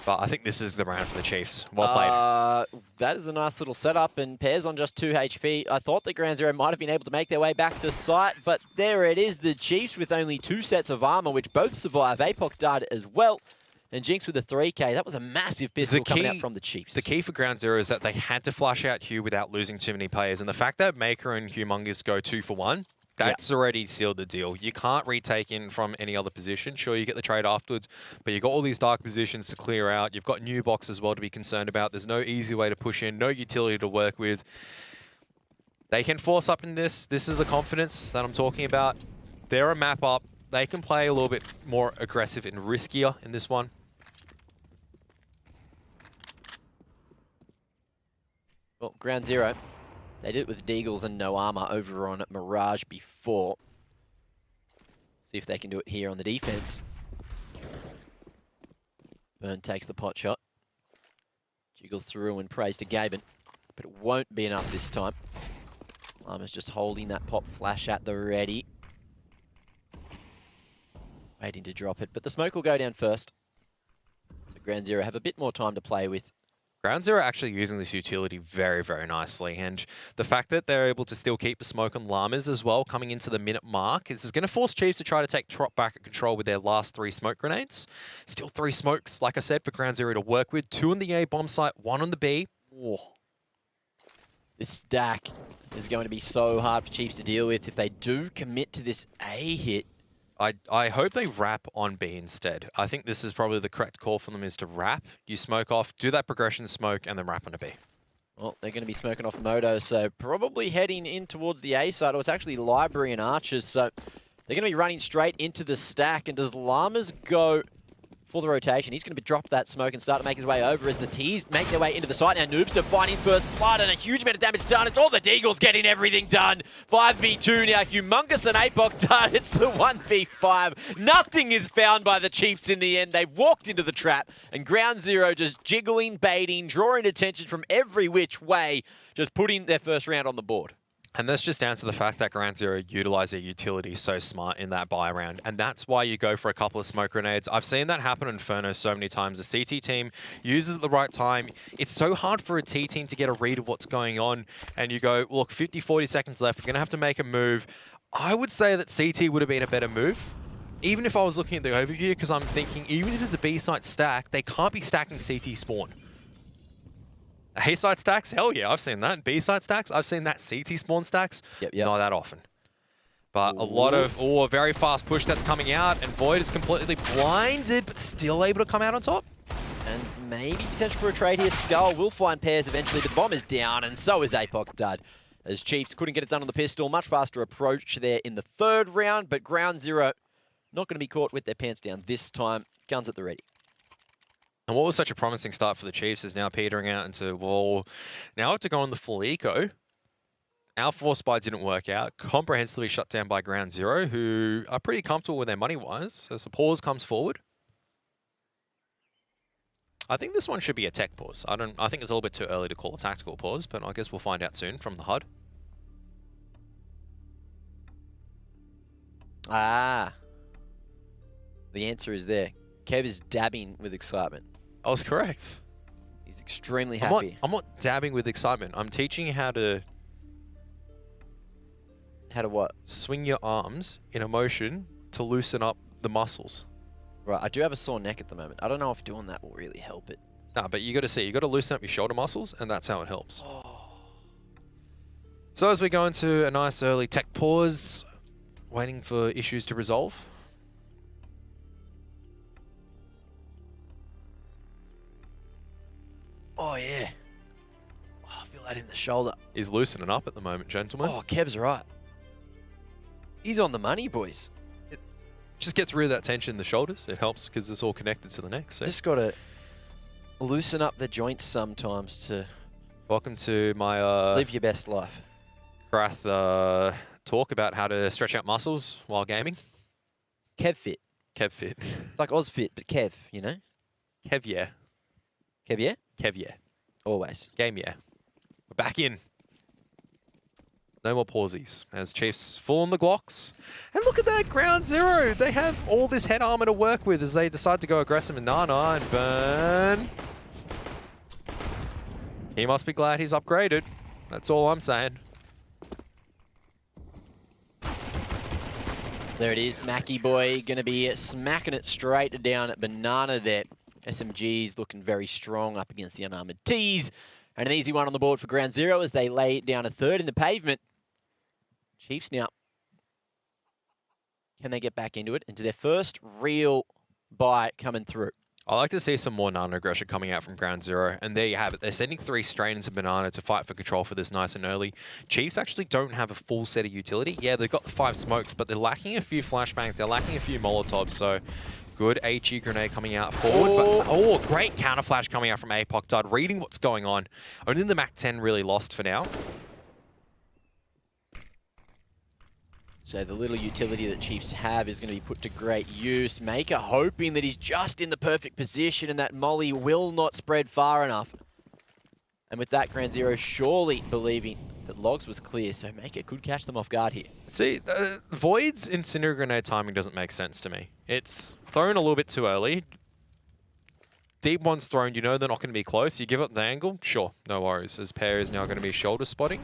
But I think this is the round for the Chiefs. Well played. That is a nice little setup, and Pairs on just 2 HP. I thought that Ground Zero might have been able to make their way back to site, but there it is. The Chiefs with only 2 sets of armor, which both survive. APOC died as well, and Jinx with a 3k. That was a massive pistol coming out from the Chiefs. The key for Ground Zero is that they had to flash out Hugh without losing too many players, and the fact that Maker and Humongous go 2-for-1, that's already sealed the deal. You can't retake in from any other position. Sure, you get the trade afterwards, but you've got all these dark positions to clear out. You've got new box as well to be concerned about. There's no easy way to push in, no utility to work with. They can force up in this. This is the confidence that I'm talking about. They're a map up. They can play a little bit more aggressive and riskier in this one. Well, Ground Zero, they did it with Deagles and no armor over on Mirage before. See if they can do it here on the defense. Burn takes the pot shot. Jiggles through and prays to Gaben, but it won't be enough this time. Lama's just holding that pop flash at the ready. Waiting to drop it, but the smoke will go down first. So Ground Zero have a bit more time to play with. Ground Zero actually using this utility very, very nicely, and the fact that they're able to still keep the smoke on Llamas as well coming into the minute mark, this is going to force Chiefs to try to take Trop back at control with their last 3 smoke grenades. Still 3 smokes, like I said, for Ground Zero to work with. 2 on the A bomb site, 1 on the B. Whoa. This stack is going to be so hard for Chiefs to deal with if they do commit to this A hit. I hope they wrap on B instead. I think this is probably the correct call for them, is to wrap. You smoke off, do that progression smoke, and then wrap on a B. Well, they're going to be smoking off Moto, so probably heading in towards the A side, or it's actually Library and Archers, so they're going to be running straight into the stack. And does Llamas go for the rotation. He's going to drop that smoke and start to make his way over as the T's make their way into the site. Now Noobster finding first blood and a huge amount of damage done. It's all the Deagles getting everything done. 5v2 now. Humongous and Apoc done. It's the 1v5. Nothing is found by the Chiefs in the end. They've walked into the trap and Ground Zero just jiggling, baiting, drawing attention from every which way, just putting their first round on the board. And that's just down to the fact that Ground Zero utilise their utility so smart in that buy round. And that's why you go for a couple of smoke grenades. I've seen that happen in Inferno so many times. The CT team uses it at the right time. It's so hard for a T team to get a read of what's going on. And you go, look, 50, 40 seconds left. We're going to have to make a move. I would say that CT would have been a better move. Even if I was looking at the overview, because I'm thinking, even if it's a B-site stack, they can't be stacking CT spawn. A-side stacks? Hell yeah, I've seen that. B-side stacks? I've seen that. CT spawn stacks? Yep. Not that often. But a lot of, a very fast push that's coming out, and Void is completely blinded, but still able to come out on top. And maybe potential for a trade here. Skull will find pairs eventually. The bomb is down, and so is Apoc dud. As Chiefs couldn't get it done on the pistol. Much faster approach there in the third round, but Ground Zero not going to be caught with their pants down this time. Guns at the ready. And what was such a promising start for the Chiefs is now petering out into, well, now I have to go on the full eco. Our force buy didn't work out. Comprehensively shut down by Ground Zero, who are pretty comfortable with their money-wise. As the pause comes forward. I think this one should be a tech pause. I think it's a little bit too early to call a tactical pause, but I guess we'll find out soon from the HUD. Ah. The answer is there. Kev is dabbing with excitement. I was correct. He's extremely happy. I'm not dabbing with excitement. I'm teaching you how to... How to what? Swing your arms in a motion to loosen up the muscles. Right, I do have a sore neck at the moment. I don't know if doing that will really help it. No, but you got to see. You got to loosen up your shoulder muscles, and that's how it helps. So as we go into a nice early tech pause, waiting for issues to resolve. Oh, yeah. Oh, I feel that in the shoulder. He's loosening up at the moment, gentlemen. Oh, Kev's right. He's on the money, boys. It just gets rid of that tension in the shoulders. It helps because it's all connected to the neck. So. Just got to loosen up the joints sometimes to... Welcome to my... live your best life. Krath talk about how to stretch out muscles while gaming. Kev fit. Kev fit. It's like Oz fit, but Kev, you know? Kev, yeah. Kev, yeah? Kev, yeah. Always. Game, yeah. We're back in. No more pausies as Chiefs full on the Glocks. And look at that, Ground Zero. They have all this head armor to work with as they decide to go aggressive in Nana and Burn. He must be glad he's upgraded. That's all I'm saying. There it is, Mackie boy going to be smacking it straight down at Banana there. SMG's looking very strong up against the unarmored T's. And an easy one on the board for Ground Zero as they lay down a third in the pavement. Chiefs now. Can they get back into it? Into their first real buy coming through. I like to see some more Nana aggression coming out from Ground Zero. And there you have it. They're sending 3 straight into Banana to fight for control for this nice and early. Chiefs actually don't have a full set of utility. Yeah, they've got the 5 smokes, but they're lacking a few flashbangs. They're lacking a few Molotovs. So good HE grenade coming out forward. But, great counter flash coming out from Apoc dud, reading what's going on. Only the Mac 10 really lost for now. So the little utility that Chiefs have is going to be put to great use. Maker hoping that he's just in the perfect position and that Molly will not spread far enough. And with that, Ground Zero surely believing that Logs was clear, so Maker could catch them off guard here. See, Void's Incinerator Grenade timing doesn't make sense to me. It's thrown a little bit too early. Deep one's thrown, you know they're not going to be close. You give up the angle, sure, no worries. As Pair is now going to be shoulder spotting.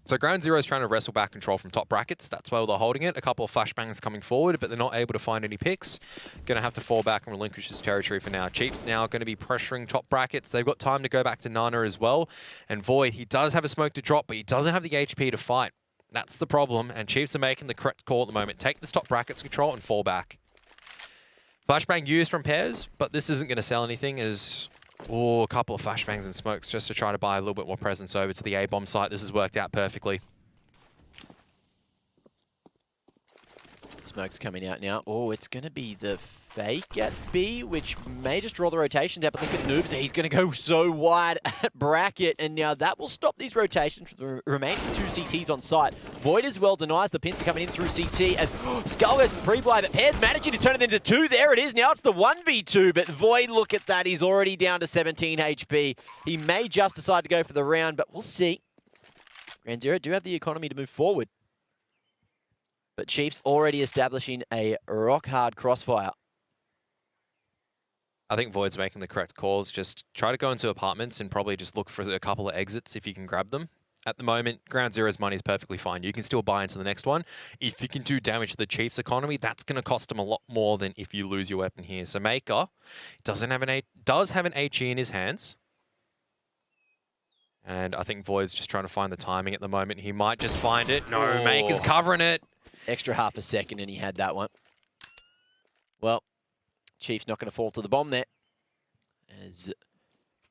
So Ground Zero is trying to wrestle back control from top brackets. That's why they're holding it. A couple of flashbangs coming forward, but they're not able to find any picks. Going to have to fall back and relinquish this territory for now. Chiefs now going to be pressuring top brackets. They've got time to go back to Nana as well. And Void, he does have a smoke to drop, but he doesn't have the HP to fight. That's the problem. And Chiefs are making the correct call at the moment. Take this top brackets control and fall back. Flashbang used from Pairs, but this isn't going to sell anything as... Oh, a couple of flashbangs and smokes just to try to buy a little bit more presence over to the A-bomb site. This has worked out perfectly. Smoke's coming out now. Oh, it's going to be the fake at B, which may just draw the rotation down, but look at Noobster. He's going to go so wide at bracket, and now that will stop these rotations for the remaining 2 CTs on site. Void as well denies the pins are coming in through CT as Skull goes for free buy, but Pairs managing to turn it into 2. There it is. Now it's the 1v2, but Void, look at that. He's already down to 17 HP. He may just decide to go for the round, but we'll see. Ground Zero do have the economy to move forward. But Chiefs already establishing a rock-hard crossfire. I think Void's making the correct calls. Just try to go into apartments and probably just look for a couple of exits if you can grab them. At the moment, Ground Zero's money is perfectly fine. You can still buy into the next one. If you can do damage to the Chiefs' economy, that's going to cost them a lot more than if you lose your weapon here. So Maker does have an HE in his hands. And I think Void's just trying to find the timing at the moment. He might just find it. No, Maker's covering it. Extra half a second and he had that one. Well, Chiefs not going to fall to the bomb there. As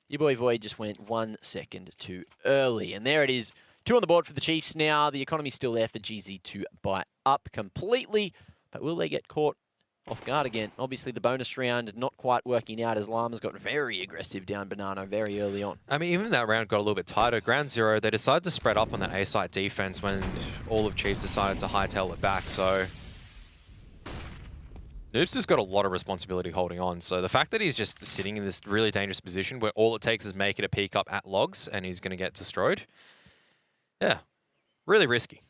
your boy Void just went 1 second too early. And there it is. 2 on the board for the Chiefs now. The economy's still there for GZ to buy up completely. But will they get caught off guard again? Obviously the bonus round not quite working out as Llama's got very aggressive down Banana very early on. I mean, even that round got a little bit tighter. Ground Zero, they decided to spread up on that A-site defense when all of Chiefs decided to hightail it back. So Noob's just got a lot of responsibility holding on. So the fact that he's just sitting in this really dangerous position where all it takes is make it a peek up at logs and he's going to get destroyed. Yeah, really risky.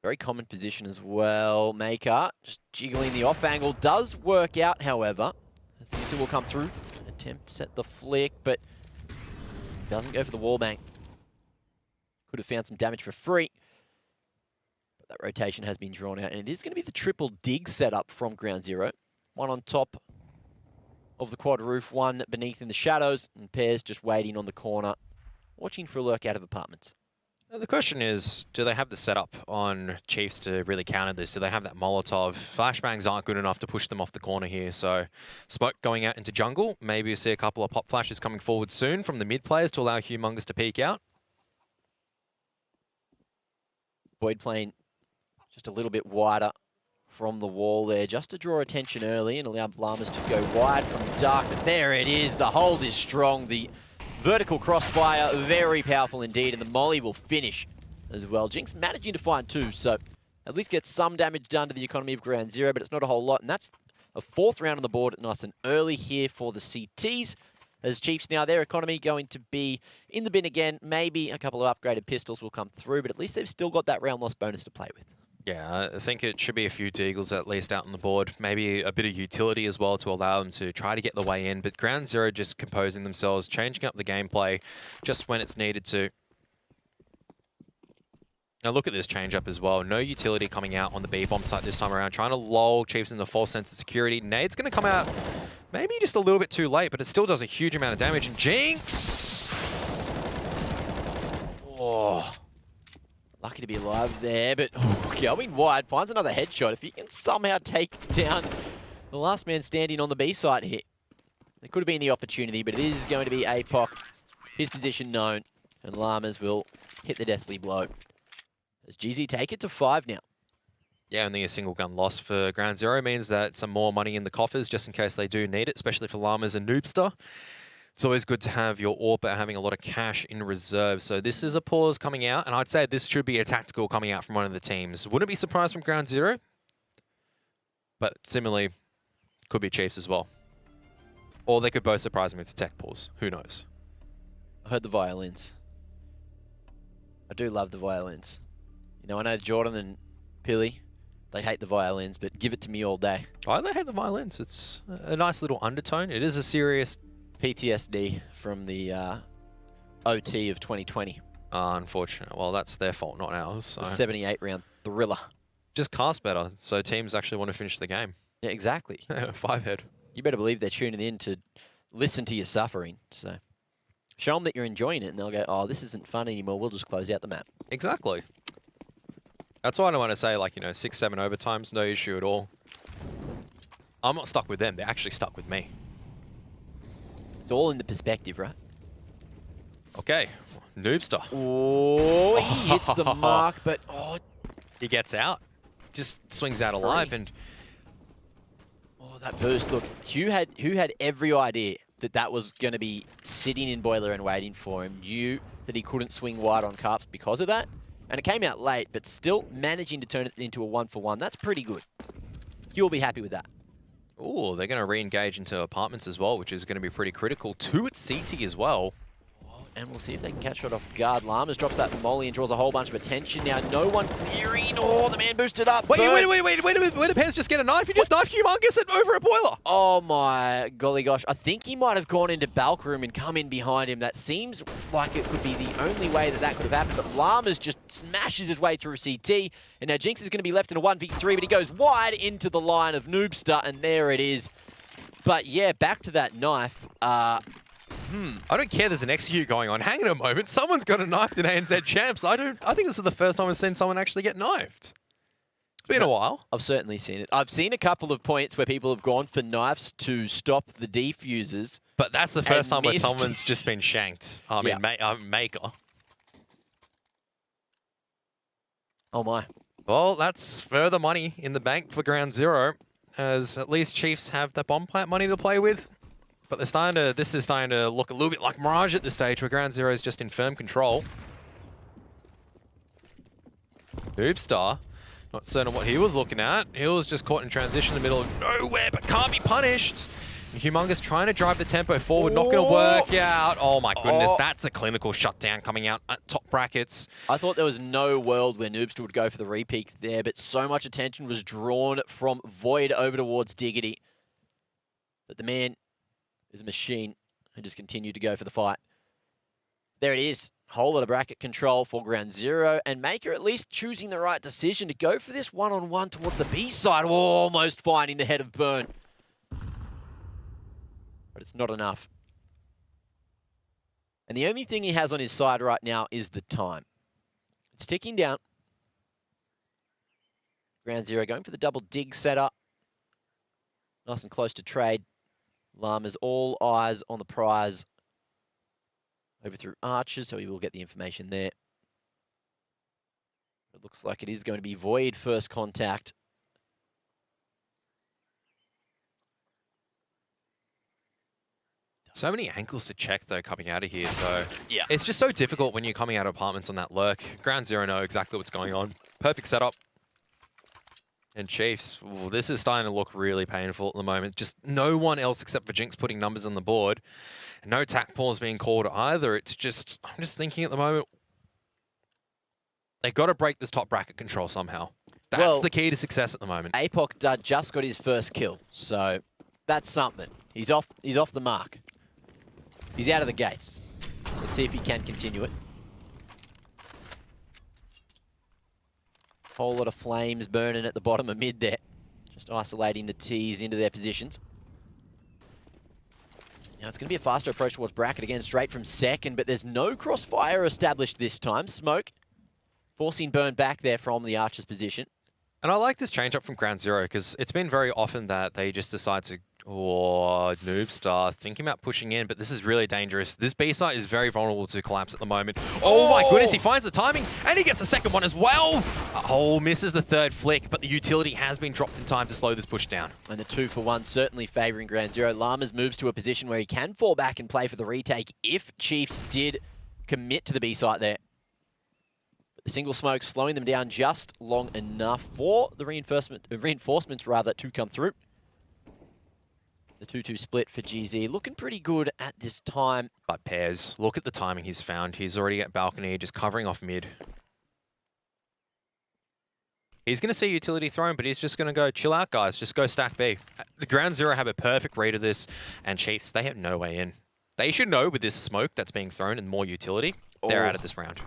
Very common position as well. Maker just jiggling the off angle. Does work out, however. As the two will come through. Attempt to set the flick, but doesn't go for the wall bang. Could have found some damage for free. But that rotation has been drawn out. And it is going to be the triple dig setup from Ground Zero. One on top of the quad roof, one beneath in the shadows. And Pairs just waiting on the corner, watching for a lurk out of apartments. The question is, do they have the setup on Chiefs to really counter this? Do they have that Molotov? Flashbangs aren't good enough to push them off the corner here. So Smoke going out into jungle. Maybe you see a couple of pop flashes coming forward soon from the mid players to allow Humongous to peek out. Void playing just a little bit wider from the wall there, just to draw attention early and allow Llamas to go wide from dark. But there it is. The hold is strong. The vertical crossfire, very powerful indeed, and the molly will finish as well. Jinx managing to find 2, so at least get some damage done to the economy of Ground Zero, but it's not a whole lot, and that's a 4th round on the board, nice and early here for the CTs. As Chiefs now, their economy going to be in the bin again. Maybe a couple of upgraded pistols will come through, but at least they've still got that round loss bonus to play with. Yeah, I think it should be a few Deagles at least out on the board. Maybe a bit of utility as well to allow them to try to get the way in. But Ground Zero just composing themselves, changing up the gameplay just when it's needed to. Now look at this change up as well. No utility coming out on the B-bomb site this time around. Trying to lull Chiefs into false sense of security. Nade's going to come out maybe just a little bit too late, but it still does a huge amount of damage. And Jinx! Oh. Lucky to be alive there, but going wide, finds another headshot. If he can somehow take down the last man standing on the B site here. There could have been the opportunity, but it is going to be APOC. His position known, and Llamas will hit the deathly blow. As GZ take it to 5 now. Yeah, only a single gun loss for Ground Zero means that some more money in the coffers just in case they do need it, especially for Llamas and Noobster. It's always good to have your AWP having a lot of cash in reserve. So this is a pause coming out, and I'd say this should be a tactical coming out from one of the teams. Wouldn't be surprised from Ground Zero, but similarly, could be Chiefs as well. Or they could both surprise me with a tech pause. Who knows? I heard the violins. I do love the violins. You know, I know Jordan and Pilly, they hate the violins, but give it to me all day. Why do they hate the violins? It's a nice little undertone. It is a serious PTSD from the OT of 2020. Unfortunate. Well, that's their fault, not ours. So. 78 round thriller. Just cast better, so teams actually want to finish the game. Yeah, exactly. 5-head. You better believe they're tuning in to listen to your suffering. So show them that you're enjoying it, and they'll go, oh, this isn't fun anymore. We'll just close out the map. Exactly. That's why I don't want to say, like, 6, 7 overtimes, no issue at all. I'm not stuck with them. They're actually stuck with me. It's all in the perspective, right? Okay, Noobster. Oh, he hits the mark, but he gets out. just swings out alive. And Oh, that boost. Look, who had every idea that that was going to be sitting in Boiler and waiting for him, knew that he couldn't swing wide on Carps because of that. And it came out late, but still managing to turn it into a 1-for-1. That's pretty good. You'll be happy with that. oh, they're going to re-engage into apartments as well, which is going to be pretty critical. 2 at CT as well. And we'll see if they can catch it off guard. Llamas drops that molly and draws a whole bunch of attention. Now, no one clearing. Oh, the man boosted up. Wait a minute. Where did Pez just get a knife? He just knifed Humongous over a boiler. Oh my golly gosh. I think he might have gone into Balk Room and come in behind him. That seems like it could be the only way that could have happened. But Llamas just smashes his way through CT. And now Jinx is going to be left in a 1v3, but he goes wide into the line of Noobster, and there it is. But yeah, back to that knife. I don't care there's an execute going on. Hang on a moment. Someone's got a knifed in ANZ Champs. I think this is the first time I've seen someone actually get knifed. It's been a while. I've certainly seen it. I've seen a couple of points where people have gone for knives to stop the defusers. But that's the first time where missed. someone's just been shanked. I mean, Maker. Oh my. Well, that's further money in the bank for Ground Zero, as at least Chiefs have the bomb plant money to play with. But this is starting to look a little bit like Mirage at this stage, where Ground Zero is just in firm control. Noobstar, not certain what he was looking at. He was just caught in transition in the middle of nowhere, but can't be punished. Humongous trying to drive the tempo forward, not going to work out. Oh my goodness, that's a clinical shutdown coming out at top brackets. I thought there was no world where Noobster would go for the repeat there, but so much attention was drawn from Void over towards Diggity. But the man is a machine and just continued to go for the fight. There it is. Whole lot of bracket control for Ground Zero, and Maker at least choosing the right decision to go for this one-on-one towards the B side. Oh, almost finding the head of Burn. But it's not enough. And the only thing he has on his side right now is the time. It's ticking down. Ground Zero going for the double dig setup. Nice and close to trade. Llamas all eyes on the prize. Over through Archers, so he will get the information there. It looks like it is going to be Void first contact. So many ankles to check, though, coming out of here. So yeah, it's just so difficult when you're coming out of apartments on that lurk. Ground Zero know exactly what's going on. Perfect setup. And Chiefs, ooh, this is starting to look really painful at the moment. Just no one else except for Jinx putting numbers on the board. No tack pause being called either. It's just, I'm just thinking at the moment, they've got to break this top bracket control somehow. That's the key to success at the moment. Apoc Dud just got his first kill, so that's something. He's off the mark. He's out of the gates. Let's see if he can continue it. Whole lot of flames burning at the bottom of mid there. Just isolating the T's into their positions. Now it's going to be a faster approach towards bracket again, straight from second, but there's no crossfire established this time. Smoke forcing Burn back there from the Archer's position. And I like this change up from Ground Zero, because it's been very often that they just decide to, Noobstar, thinking about pushing in, but this is really dangerous. This B site is very vulnerable to collapse at the moment. Oh my goodness, he finds the timing, and he gets the second one as well. Oh, misses the third flick, but the utility has been dropped in time to slow this push down. And the 2-for-1 certainly favouring Ground Zero. Llamas moves to a position where he can fall back and play for the retake if Chiefs did commit to the B site there. But the single smoke slowing them down just long enough for the reinforcements to come through. The 2-2 split for GZ looking pretty good at this time. But Pairs, look at the timing he's found. He's already at balcony, just covering off mid. He's going to see utility thrown, but he's just going to go, chill out, guys. Just go stack B. The Ground Zero have a perfect read of this, and Chiefs, they have no way in. They should know with this smoke that's being thrown and more utility, they're out of this round.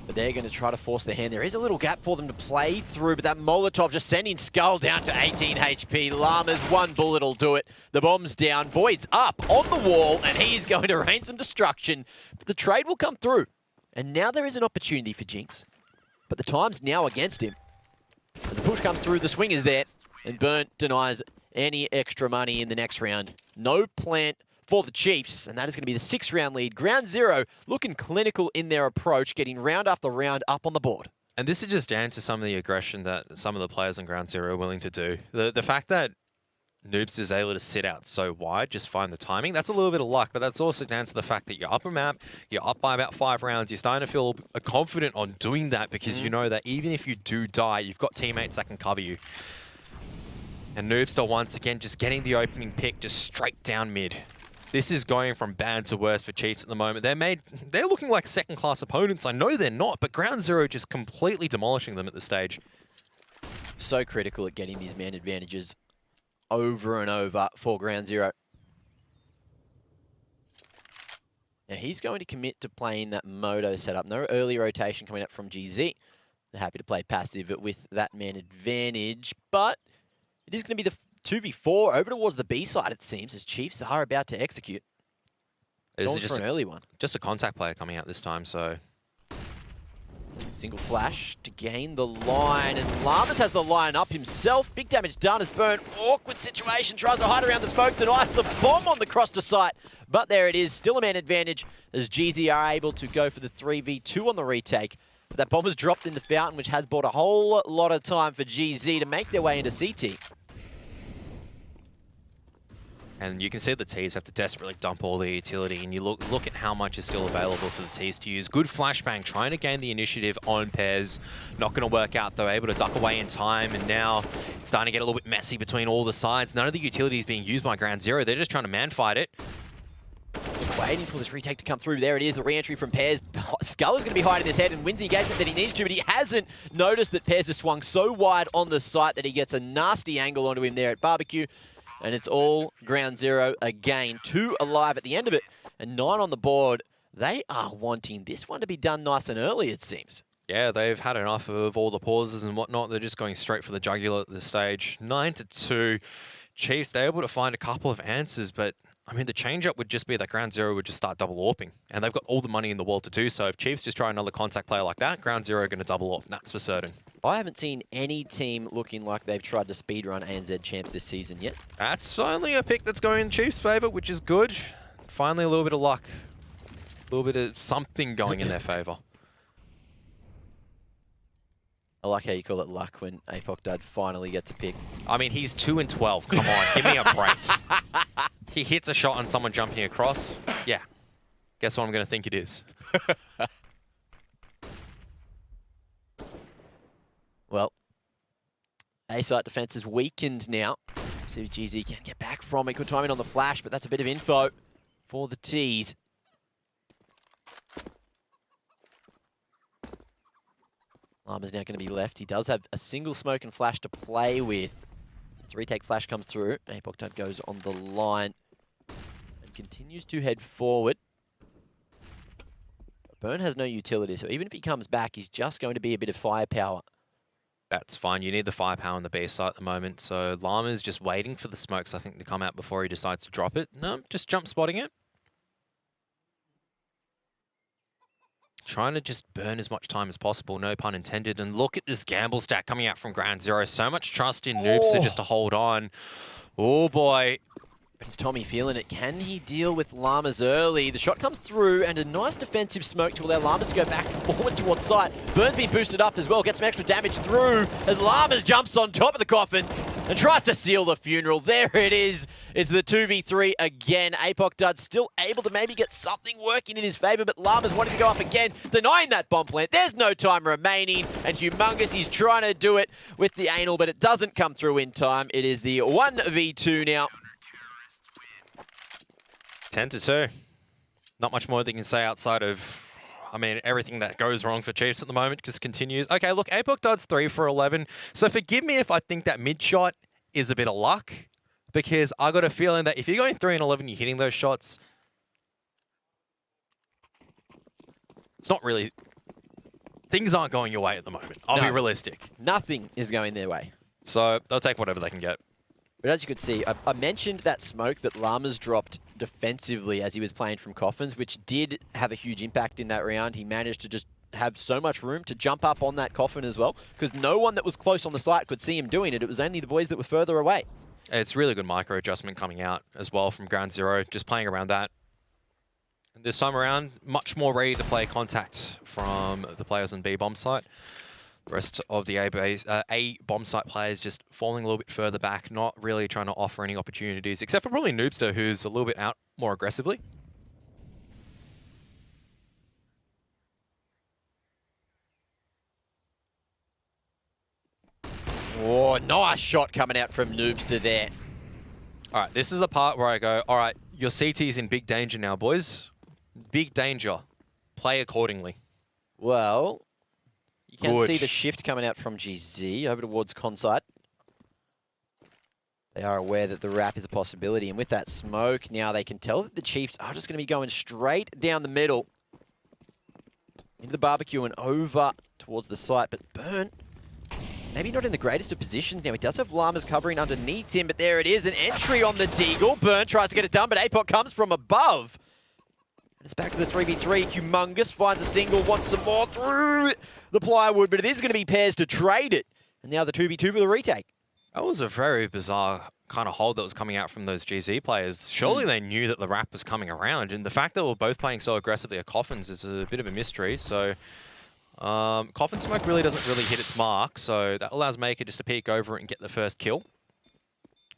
But they're going to try to force their hand. There is a little gap for them to play through, but that Molotov just sending Skull down to 18 HP. Llamas, one bullet will do it. The bomb's down. Void's up on the wall, and he's going to rain some destruction. But the trade will come through. And now there is an opportunity for Jinx. But the time's now against him. And the push comes through, the swing is there, and Burnt denies any extra money in the next round. No plant for the Chiefs, and that is going to be the 6-round lead. Ground Zero looking clinical in their approach, getting round after round up on the board. And this is just down to some of the aggression that some of the players on Ground Zero are willing to do. The fact that Noobs is able to sit out so wide, just find the timing, that's a little bit of luck, but that's also down to the fact that you're up a map, you're up by about 5 rounds, you're starting to feel confident on doing that because you know that even if you do die, you've got teammates that can cover you. And Noobster once again just getting the opening pick just straight down mid. This is going from bad to worse for Chiefs at the moment. They're looking like second-class opponents. I know they're not, but Ground Zero just completely demolishing them at this stage. So critical at getting these man advantages over and over for Ground Zero. Now he's going to commit to playing that Moto setup. No early rotation coming up from GZ. They're happy to play passive with that man advantage, but it is going to be the 2v4 over towards the B side, it seems, as Chiefs are about to execute. Is it just an early one? Just a contact player coming out this time, so... Single flash to gain the line, and Lamas has the line up himself. Big damage done as Burn. Awkward situation, tries to hide around the smoke tonight. The bomb on the cross to sight, but there it is. Still a man advantage as GZ are able to go for the 3v2 on the retake. But that bomb was dropped in the fountain, which has bought a whole lot of time for GZ to make their way into CT. And you can see the Ts have to desperately dump all the utility, and you look at how much is still available for the Ts to use. Good flashbang, trying to gain the initiative on Pez. Not going to work out, though. Able to duck away in time, and now it's starting to get a little bit messy between all the sides. None of the utilities being used by Ground Zero. They're just trying to man-fight it. Waiting for this retake to come through. There it is, the re-entry from Pez. Skull is going to be hiding his head and wins the engagement that he needs to, but he hasn't noticed that Pez has swung so wide on the site that he gets a nasty angle onto him there at Barbecue. And it's all Ground Zero again. 2 alive at the end of it, and 9 on the board. They are wanting this one to be done nice and early, it seems. Yeah, they've had enough of all the pauses and whatnot. They're just going straight for the jugular at this stage. 9-2. Chiefs, they're able to find a couple of answers, but I mean, the change-up would just be that Ground Zero would just start double AWPing. And they've got all the money in the world to do so. If Chiefs just try another contact player like that, Ground Zero are going to double AWP. That's for certain. I haven't seen any team looking like they've tried to speedrun ANZ champs this season yet. That's finally a pick that's going in Chiefs' favour, which is good. Finally a little bit of luck. A little bit of something going in their favour. I like how you call it luck when Apoc Dud finally gets a pick. I mean, he's 2-12. Come on, give me a break. He hits a shot on someone jumping across. Yeah. Guess what I'm going to think it is. Well, A-site defense is weakened now. See if GZ can get back from it. Good timing on the flash, but that's a bit of info for the Ts. Lama's now going to be left. He does have a single smoke and flash to play with. As retake flash comes through, Apoc Dud goes on the line and continues to head forward. Burn has no utility, so even if he comes back, he's just going to be a bit of firepower. That's fine. You need the firepower on the B site at the moment. So Llama's just waiting for the smokes, I think, to come out before he decides to drop it. No, just jump spotting it. Trying to just burn as much time as possible, no pun intended. And look at this gamble stack coming out from Ground Zero. So much trust in Noobster just to hold on. Oh boy. Is Tommy feeling it? Can he deal with Llamas early? The shot comes through and a nice defensive smoke to allow Llamas to go back forward towards site. Burn's been boosted up as well, gets some extra damage through as Llamas jumps on top of the coffin and tries to seal the funeral. There it is. It's the 2v3 again. Apoc Dud still able to maybe get something working in his favor, but Llamas wanting to go up again, denying that bomb plant. There's no time remaining, and Humongous, he's trying to do it with the anal, but it doesn't come through in time. It is the 1v2 now. 10-2. Not much more they can say outside of, I mean, everything that goes wrong for Chiefs at the moment just continues. Okay, look, Apoc Dud's 3 for 11. So forgive me if I think that mid shot is a bit of luck, because I got a feeling that if you're going 3 and 11, you're hitting those shots, it's not really, things aren't going your way at the moment. I'll be realistic. Nothing is going their way. So they'll take whatever they can get. But as you could see, I mentioned that smoke that Llamas dropped defensively as he was playing from coffins, which did have a huge impact in that round. He managed to just have so much room to jump up on that coffin as well, because no one that was close on the site could see him doing it. It was only the boys that were further away. It's really good micro adjustment coming out as well from Ground Zero, just playing around that. And this time around, much more ready to play contact from the players on B-bomb site. Rest of the A bomb site players just falling a little bit further back, not really trying to offer any opportunities, except for probably Noobster, who's a little bit out more aggressively. Oh, nice shot coming out from Noobster there. All right, this is the part where I go, all right, your CT's in big danger now, boys. Big danger. Play accordingly. Well, you can Good. see the shift coming out from GZ over towards Consite. They are aware that the wrap is a possibility, and with that smoke, now they can tell that the Chiefs are just going to be going straight down the middle into the barbecue and over towards the site, but Burn, maybe not in the greatest of positions. Now, he does have Llamas covering underneath him, but there it is, an entry on the Deagle. Burn tries to get it done, but APOC comes from above. And it's back to the 3v3. Humongous finds a single, wants some more through the plywood, but it is going to be pairs to trade it. And now the 2v2 for the retake. That was a very bizarre kind of hold that was coming out from those GZ players. Surely they knew that the wrap was coming around, and the fact that we're both playing so aggressively at Coffins is a bit of a mystery. So Coffin Smoke really doesn't really hit its mark, so that allows Maker just to peek over it and get the first kill.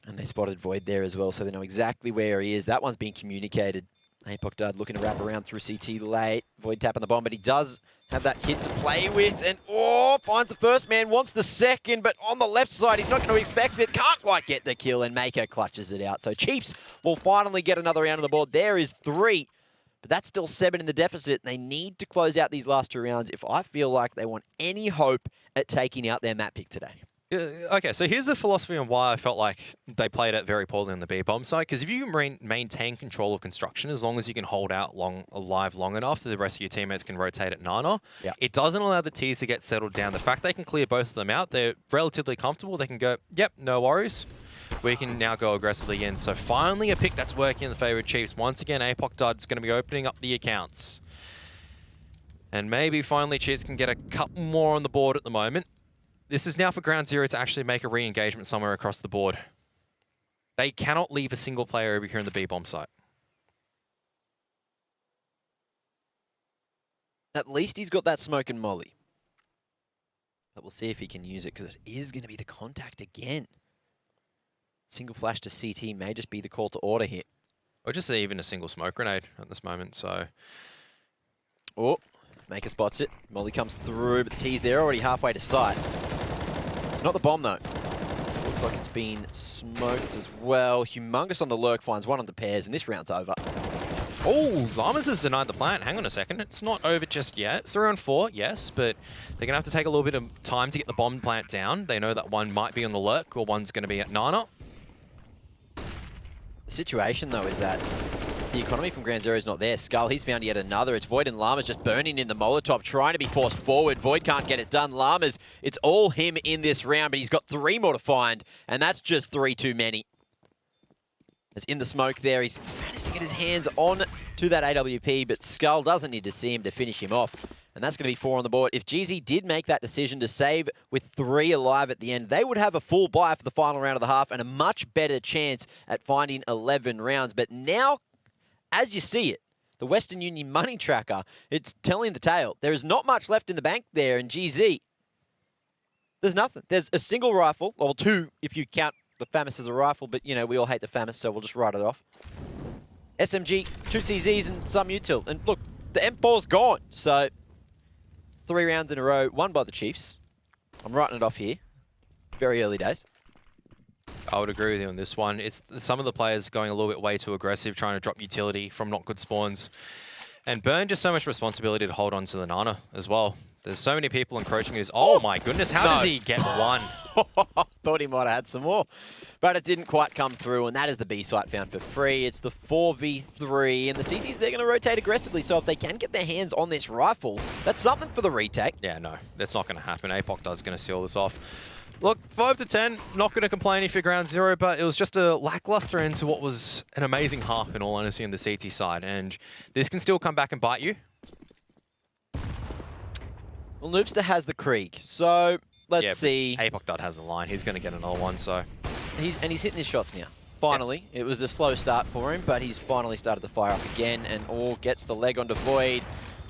And they spotted Void there as well, so they know exactly where he is. That one's being communicated. APOC Dud looking to wrap around through CT late. Void tapping the bomb, but he does have that hit to play with. And, finds the first man, wants the second, but on the left side, he's not going to expect it. Can't quite get the kill, and Maker clutches it out. So Chiefs will finally get another round on the board. There is 3, but that's still 7 in the deficit. They need to close out these last 2 rounds if I feel like they want any hope at taking out their map pick today. Okay, so here's the philosophy on why I felt like they played it very poorly on the B-bomb side. Because if you maintain control of construction, as long as you can hold out alive long enough that the rest of your teammates can rotate at Nana, it doesn't allow the T's to get settled down. The fact they can clear both of them out, they're relatively comfortable. They can go, yep, no worries. We can now go aggressively in. So finally a pick that's working in the favor of Chiefs. Once again, APOC Dud's going to be opening up the accounts. And maybe finally Chiefs can get a couple more on the board at the moment. This is now for Ground Zero to actually make a re-engagement somewhere across the board. They cannot leave a single player over here in the B-bomb site. At least he's got that smoke and molly. But we'll see if he can use it, because it is going to be the contact again. Single flash to CT may just be the call to order here. Or just even a single smoke grenade at this moment, so... Oh, Maker spots it. Molly comes through, but the T's there, already halfway to sight. It's not the bomb, though. Looks like it's been smoked as well. Humongous on the lurk finds one on the pairs, and this round's over. Oh, Llamas has denied the plant. Hang on a second. It's not over just yet. 3 on 4, yes, but they're going to have to take a little bit of time to get the bomb plant down. They know that one might be on the lurk, or one's going to be at Nana. The situation, though, is that the economy from Ground Zero is not there. Skull, he's found yet another. It's Void and Llamas just burning in the Molotov, trying to be forced forward. Void can't get it done. Llamas, it's all him in this round, but he's got 3 more to find, and that's just 3 too many. As in the smoke there, he's managed to get his hands on to that AWP, but Skull doesn't need to see him to finish him off. And that's going to be 4 on the board. If GZ did make that decision to save with 3 alive at the end, they would have a full buy for the final round of the half and a much better chance at finding 11 rounds. But now, as you see it, the Western Union money tracker, it's telling the tale. There is not much left in the bank there in GZ. There's nothing. There's a single rifle, or 2 if you count the FAMAS as a rifle, but, you know, we all hate the FAMAS, so we'll just write it off. SMG, 2 CZs, and some util. And look, the M4's gone, so 3 rounds in a row, won by the Chiefs. I'm writing it off here. Very early days. I would agree with you on this one. It's some of the players going a little bit way too aggressive, trying to drop utility from not good spawns. And Burn just so much responsibility to hold on to the Nana as well. There's so many people encroaching his... Oh my goodness, how does he get 1? Thought he might have had some more. But it didn't quite come through, and that is the B site found for free. It's the 4v3, and the CTs, they're going to rotate aggressively, so if they can get their hands on this rifle, that's something for the retake. Yeah, no, that's not going to happen. APOC Dud's going to seal this off. Look, 5 to 10, not going to complain if you're Ground Zero, but it was just a lackluster into what was an amazing half, in all honesty, on the CT side. And this can still come back and bite you. Well, Noobster has the Krieg, so let's see. APOC Dud has the line. He's going to get another one, so... He's hitting his shots now. Finally. It was a slow start for him, but he's finally started to fire up again, and gets the leg onto Void.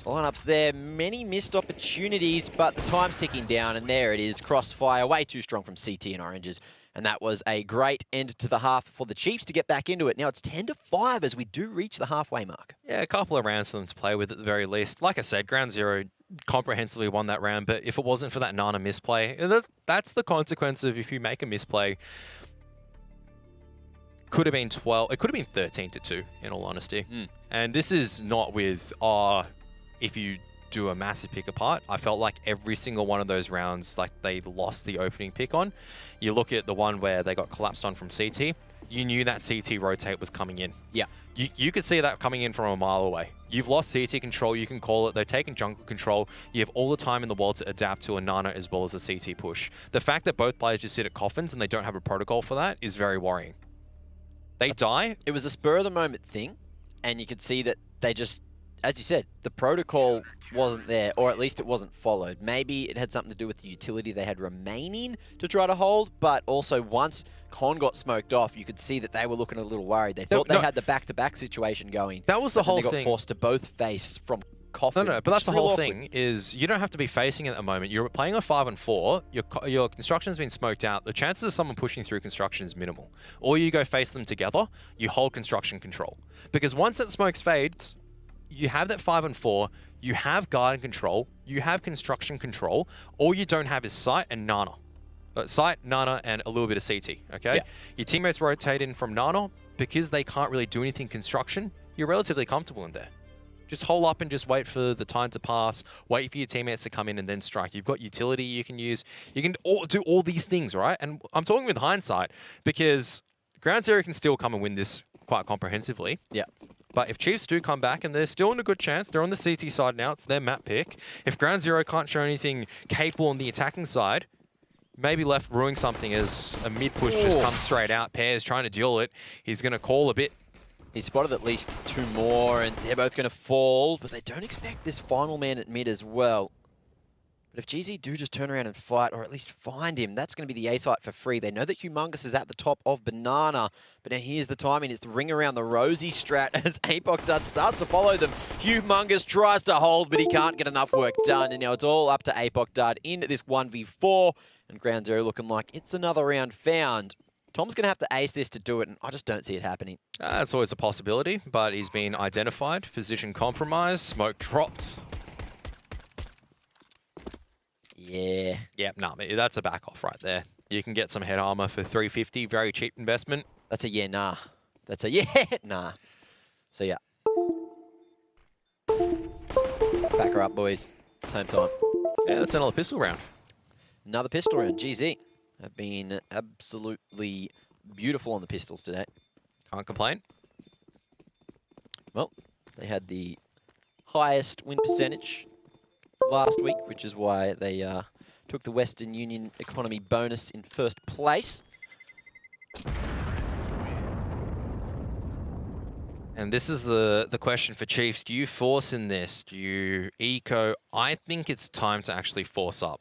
Lineups there, many missed opportunities, but the time's ticking down, and there it is. Crossfire, way too strong from CT and Oranges. And that was a great end to the half for the Chiefs to get back into it. Now it's 10-5 as we do reach the halfway mark. Yeah, a couple of rounds for them to play with at the very least. Like I said, Ground Zero comprehensively won that round, but if it wasn't for that Nana misplay, that's the consequence of if you make a misplay. Could have been 12. It could have been 13-2, in all honesty. And this is not with, if you do a massive pick apart. I felt like every single one of those rounds, like they lost the opening pick on. You look at the one where they got collapsed on from CT. You knew that CT rotate was coming in. Yeah. You could see that coming in from a mile away. You've lost CT control, you can call it. They're taking jungle control. You have all the time in the world to adapt to a Nana as well as a CT push. The fact that both players just sit at coffins and they don't have a protocol for that is very worrying. They die. It was a spur of the moment thing, and you could see that they just, as you said, the protocol wasn't there, or at least it wasn't followed. Maybe it had something to do with the utility they had remaining to try to hold, but also once Con got smoked off, you could see that they were looking a little worried. They thought they had the back-to-back situation going. That was the whole thing. They got forced to both face from coffin. No, but that's the whole thing, is you don't have to be facing it at the moment. You're playing on 5 and 4, your construction's been smoked out. The chances of someone pushing through construction is minimal. Or you go face them together, you hold construction control. Because once that smoke fades, you have that 5 and 4, you have garden control, you have construction control. All you don't have is sight and Nana. Sight, Nana, and a little bit of CT, okay? Yeah. Your teammates rotate in from Nana. Because they can't really do anything construction, you're relatively comfortable in there. Just hole up and just wait for the time to pass, wait for your teammates to come in and then strike. You've got utility you can use. You can do all these things, right? And I'm talking with hindsight because Ground Zero can still come and win this quite comprehensively. Yeah. But if Chiefs do come back, and they're still in a good chance, they're on the CT side now, it's their map pick. If Ground Zero can't show anything capable on the attacking side, maybe left ruining something as a mid-push just comes straight out. Pear's trying to duel it. He's going to call a bit. He spotted at least 2 more, and they're both going to fall, but they don't expect this final man at mid as well. But if GZ do just turn around and fight, or at least find him, that's going to be the A site for free. They know that Humongous is at the top of Banana, but now here's the timing. It's the ring around the Rosie strat as Apoc Dud starts to follow them. Humongous tries to hold, but he can't get enough work done, and now it's all up to Apoc Dud in this 1v4, and Ground Zero looking like it's another round found. Tom's going to have to ace this to do it, and I just don't see it happening. It's always a possibility, but he's been identified, position compromised, smoke dropped. Yeah. Yep, nah, that's a back off right there. You can get some head armor for 350, very cheap investment. That's a yeah, nah. That's a yeah, nah. So yeah. Back her up, boys. Same time. Yeah, that's another pistol round. Another pistol round. GZ have been absolutely beautiful on the pistols today. Can't complain. Well, they had the highest win percentage last week, which is why they took the Western Union economy bonus in first place. And this is the question for Chiefs. Do you force in this? Do you eco? I think it's time to actually force up.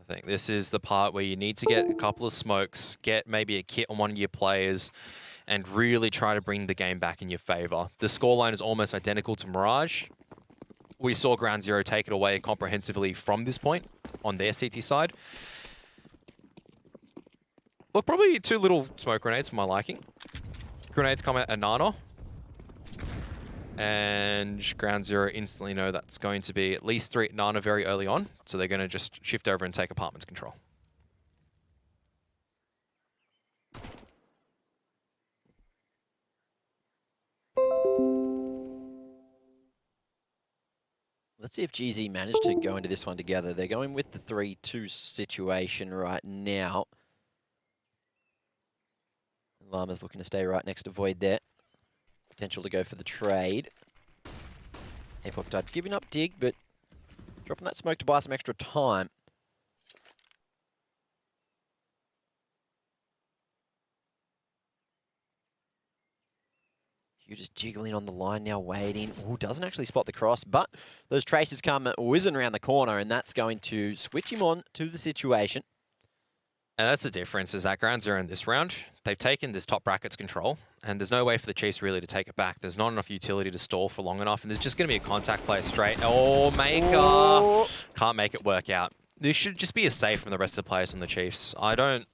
I think this is the part where you need to get a couple of smokes, get maybe a kit on one of your players, and really try to bring the game back in your favor. The scoreline is almost identical to Mirage. We saw Ground Zero take it away comprehensively from this point on their CT side. Look, probably 2 little smoke grenades for my liking. Grenades come at Nana. And Ground Zero instantly know that's going to be at least 3 at Nana very early on. So they're going to just shift over and take apartments control. Let's see if GZ managed to go into this one together. They're going with the 3-2 situation right now. Llama's looking to stay right next to Void there. Potential to go for the trade. Apoc Dud giving up dig, but dropping that smoke to buy some extra time. You're just jiggling on the line now, waiting. Ooh, doesn't actually spot the cross, but those traces come whizzing around the corner, and that's going to switch him on to the situation. And that's the difference, is that Ground Zero in this round, they've taken this top bracket's control, and there's no way for the Chiefs really to take it back. There's not enough utility to stall for long enough, and there's just going to be a contact play straight. Oh, Maker! Can't make it work out. This should just be a safe from the rest of the players on the Chiefs. I don't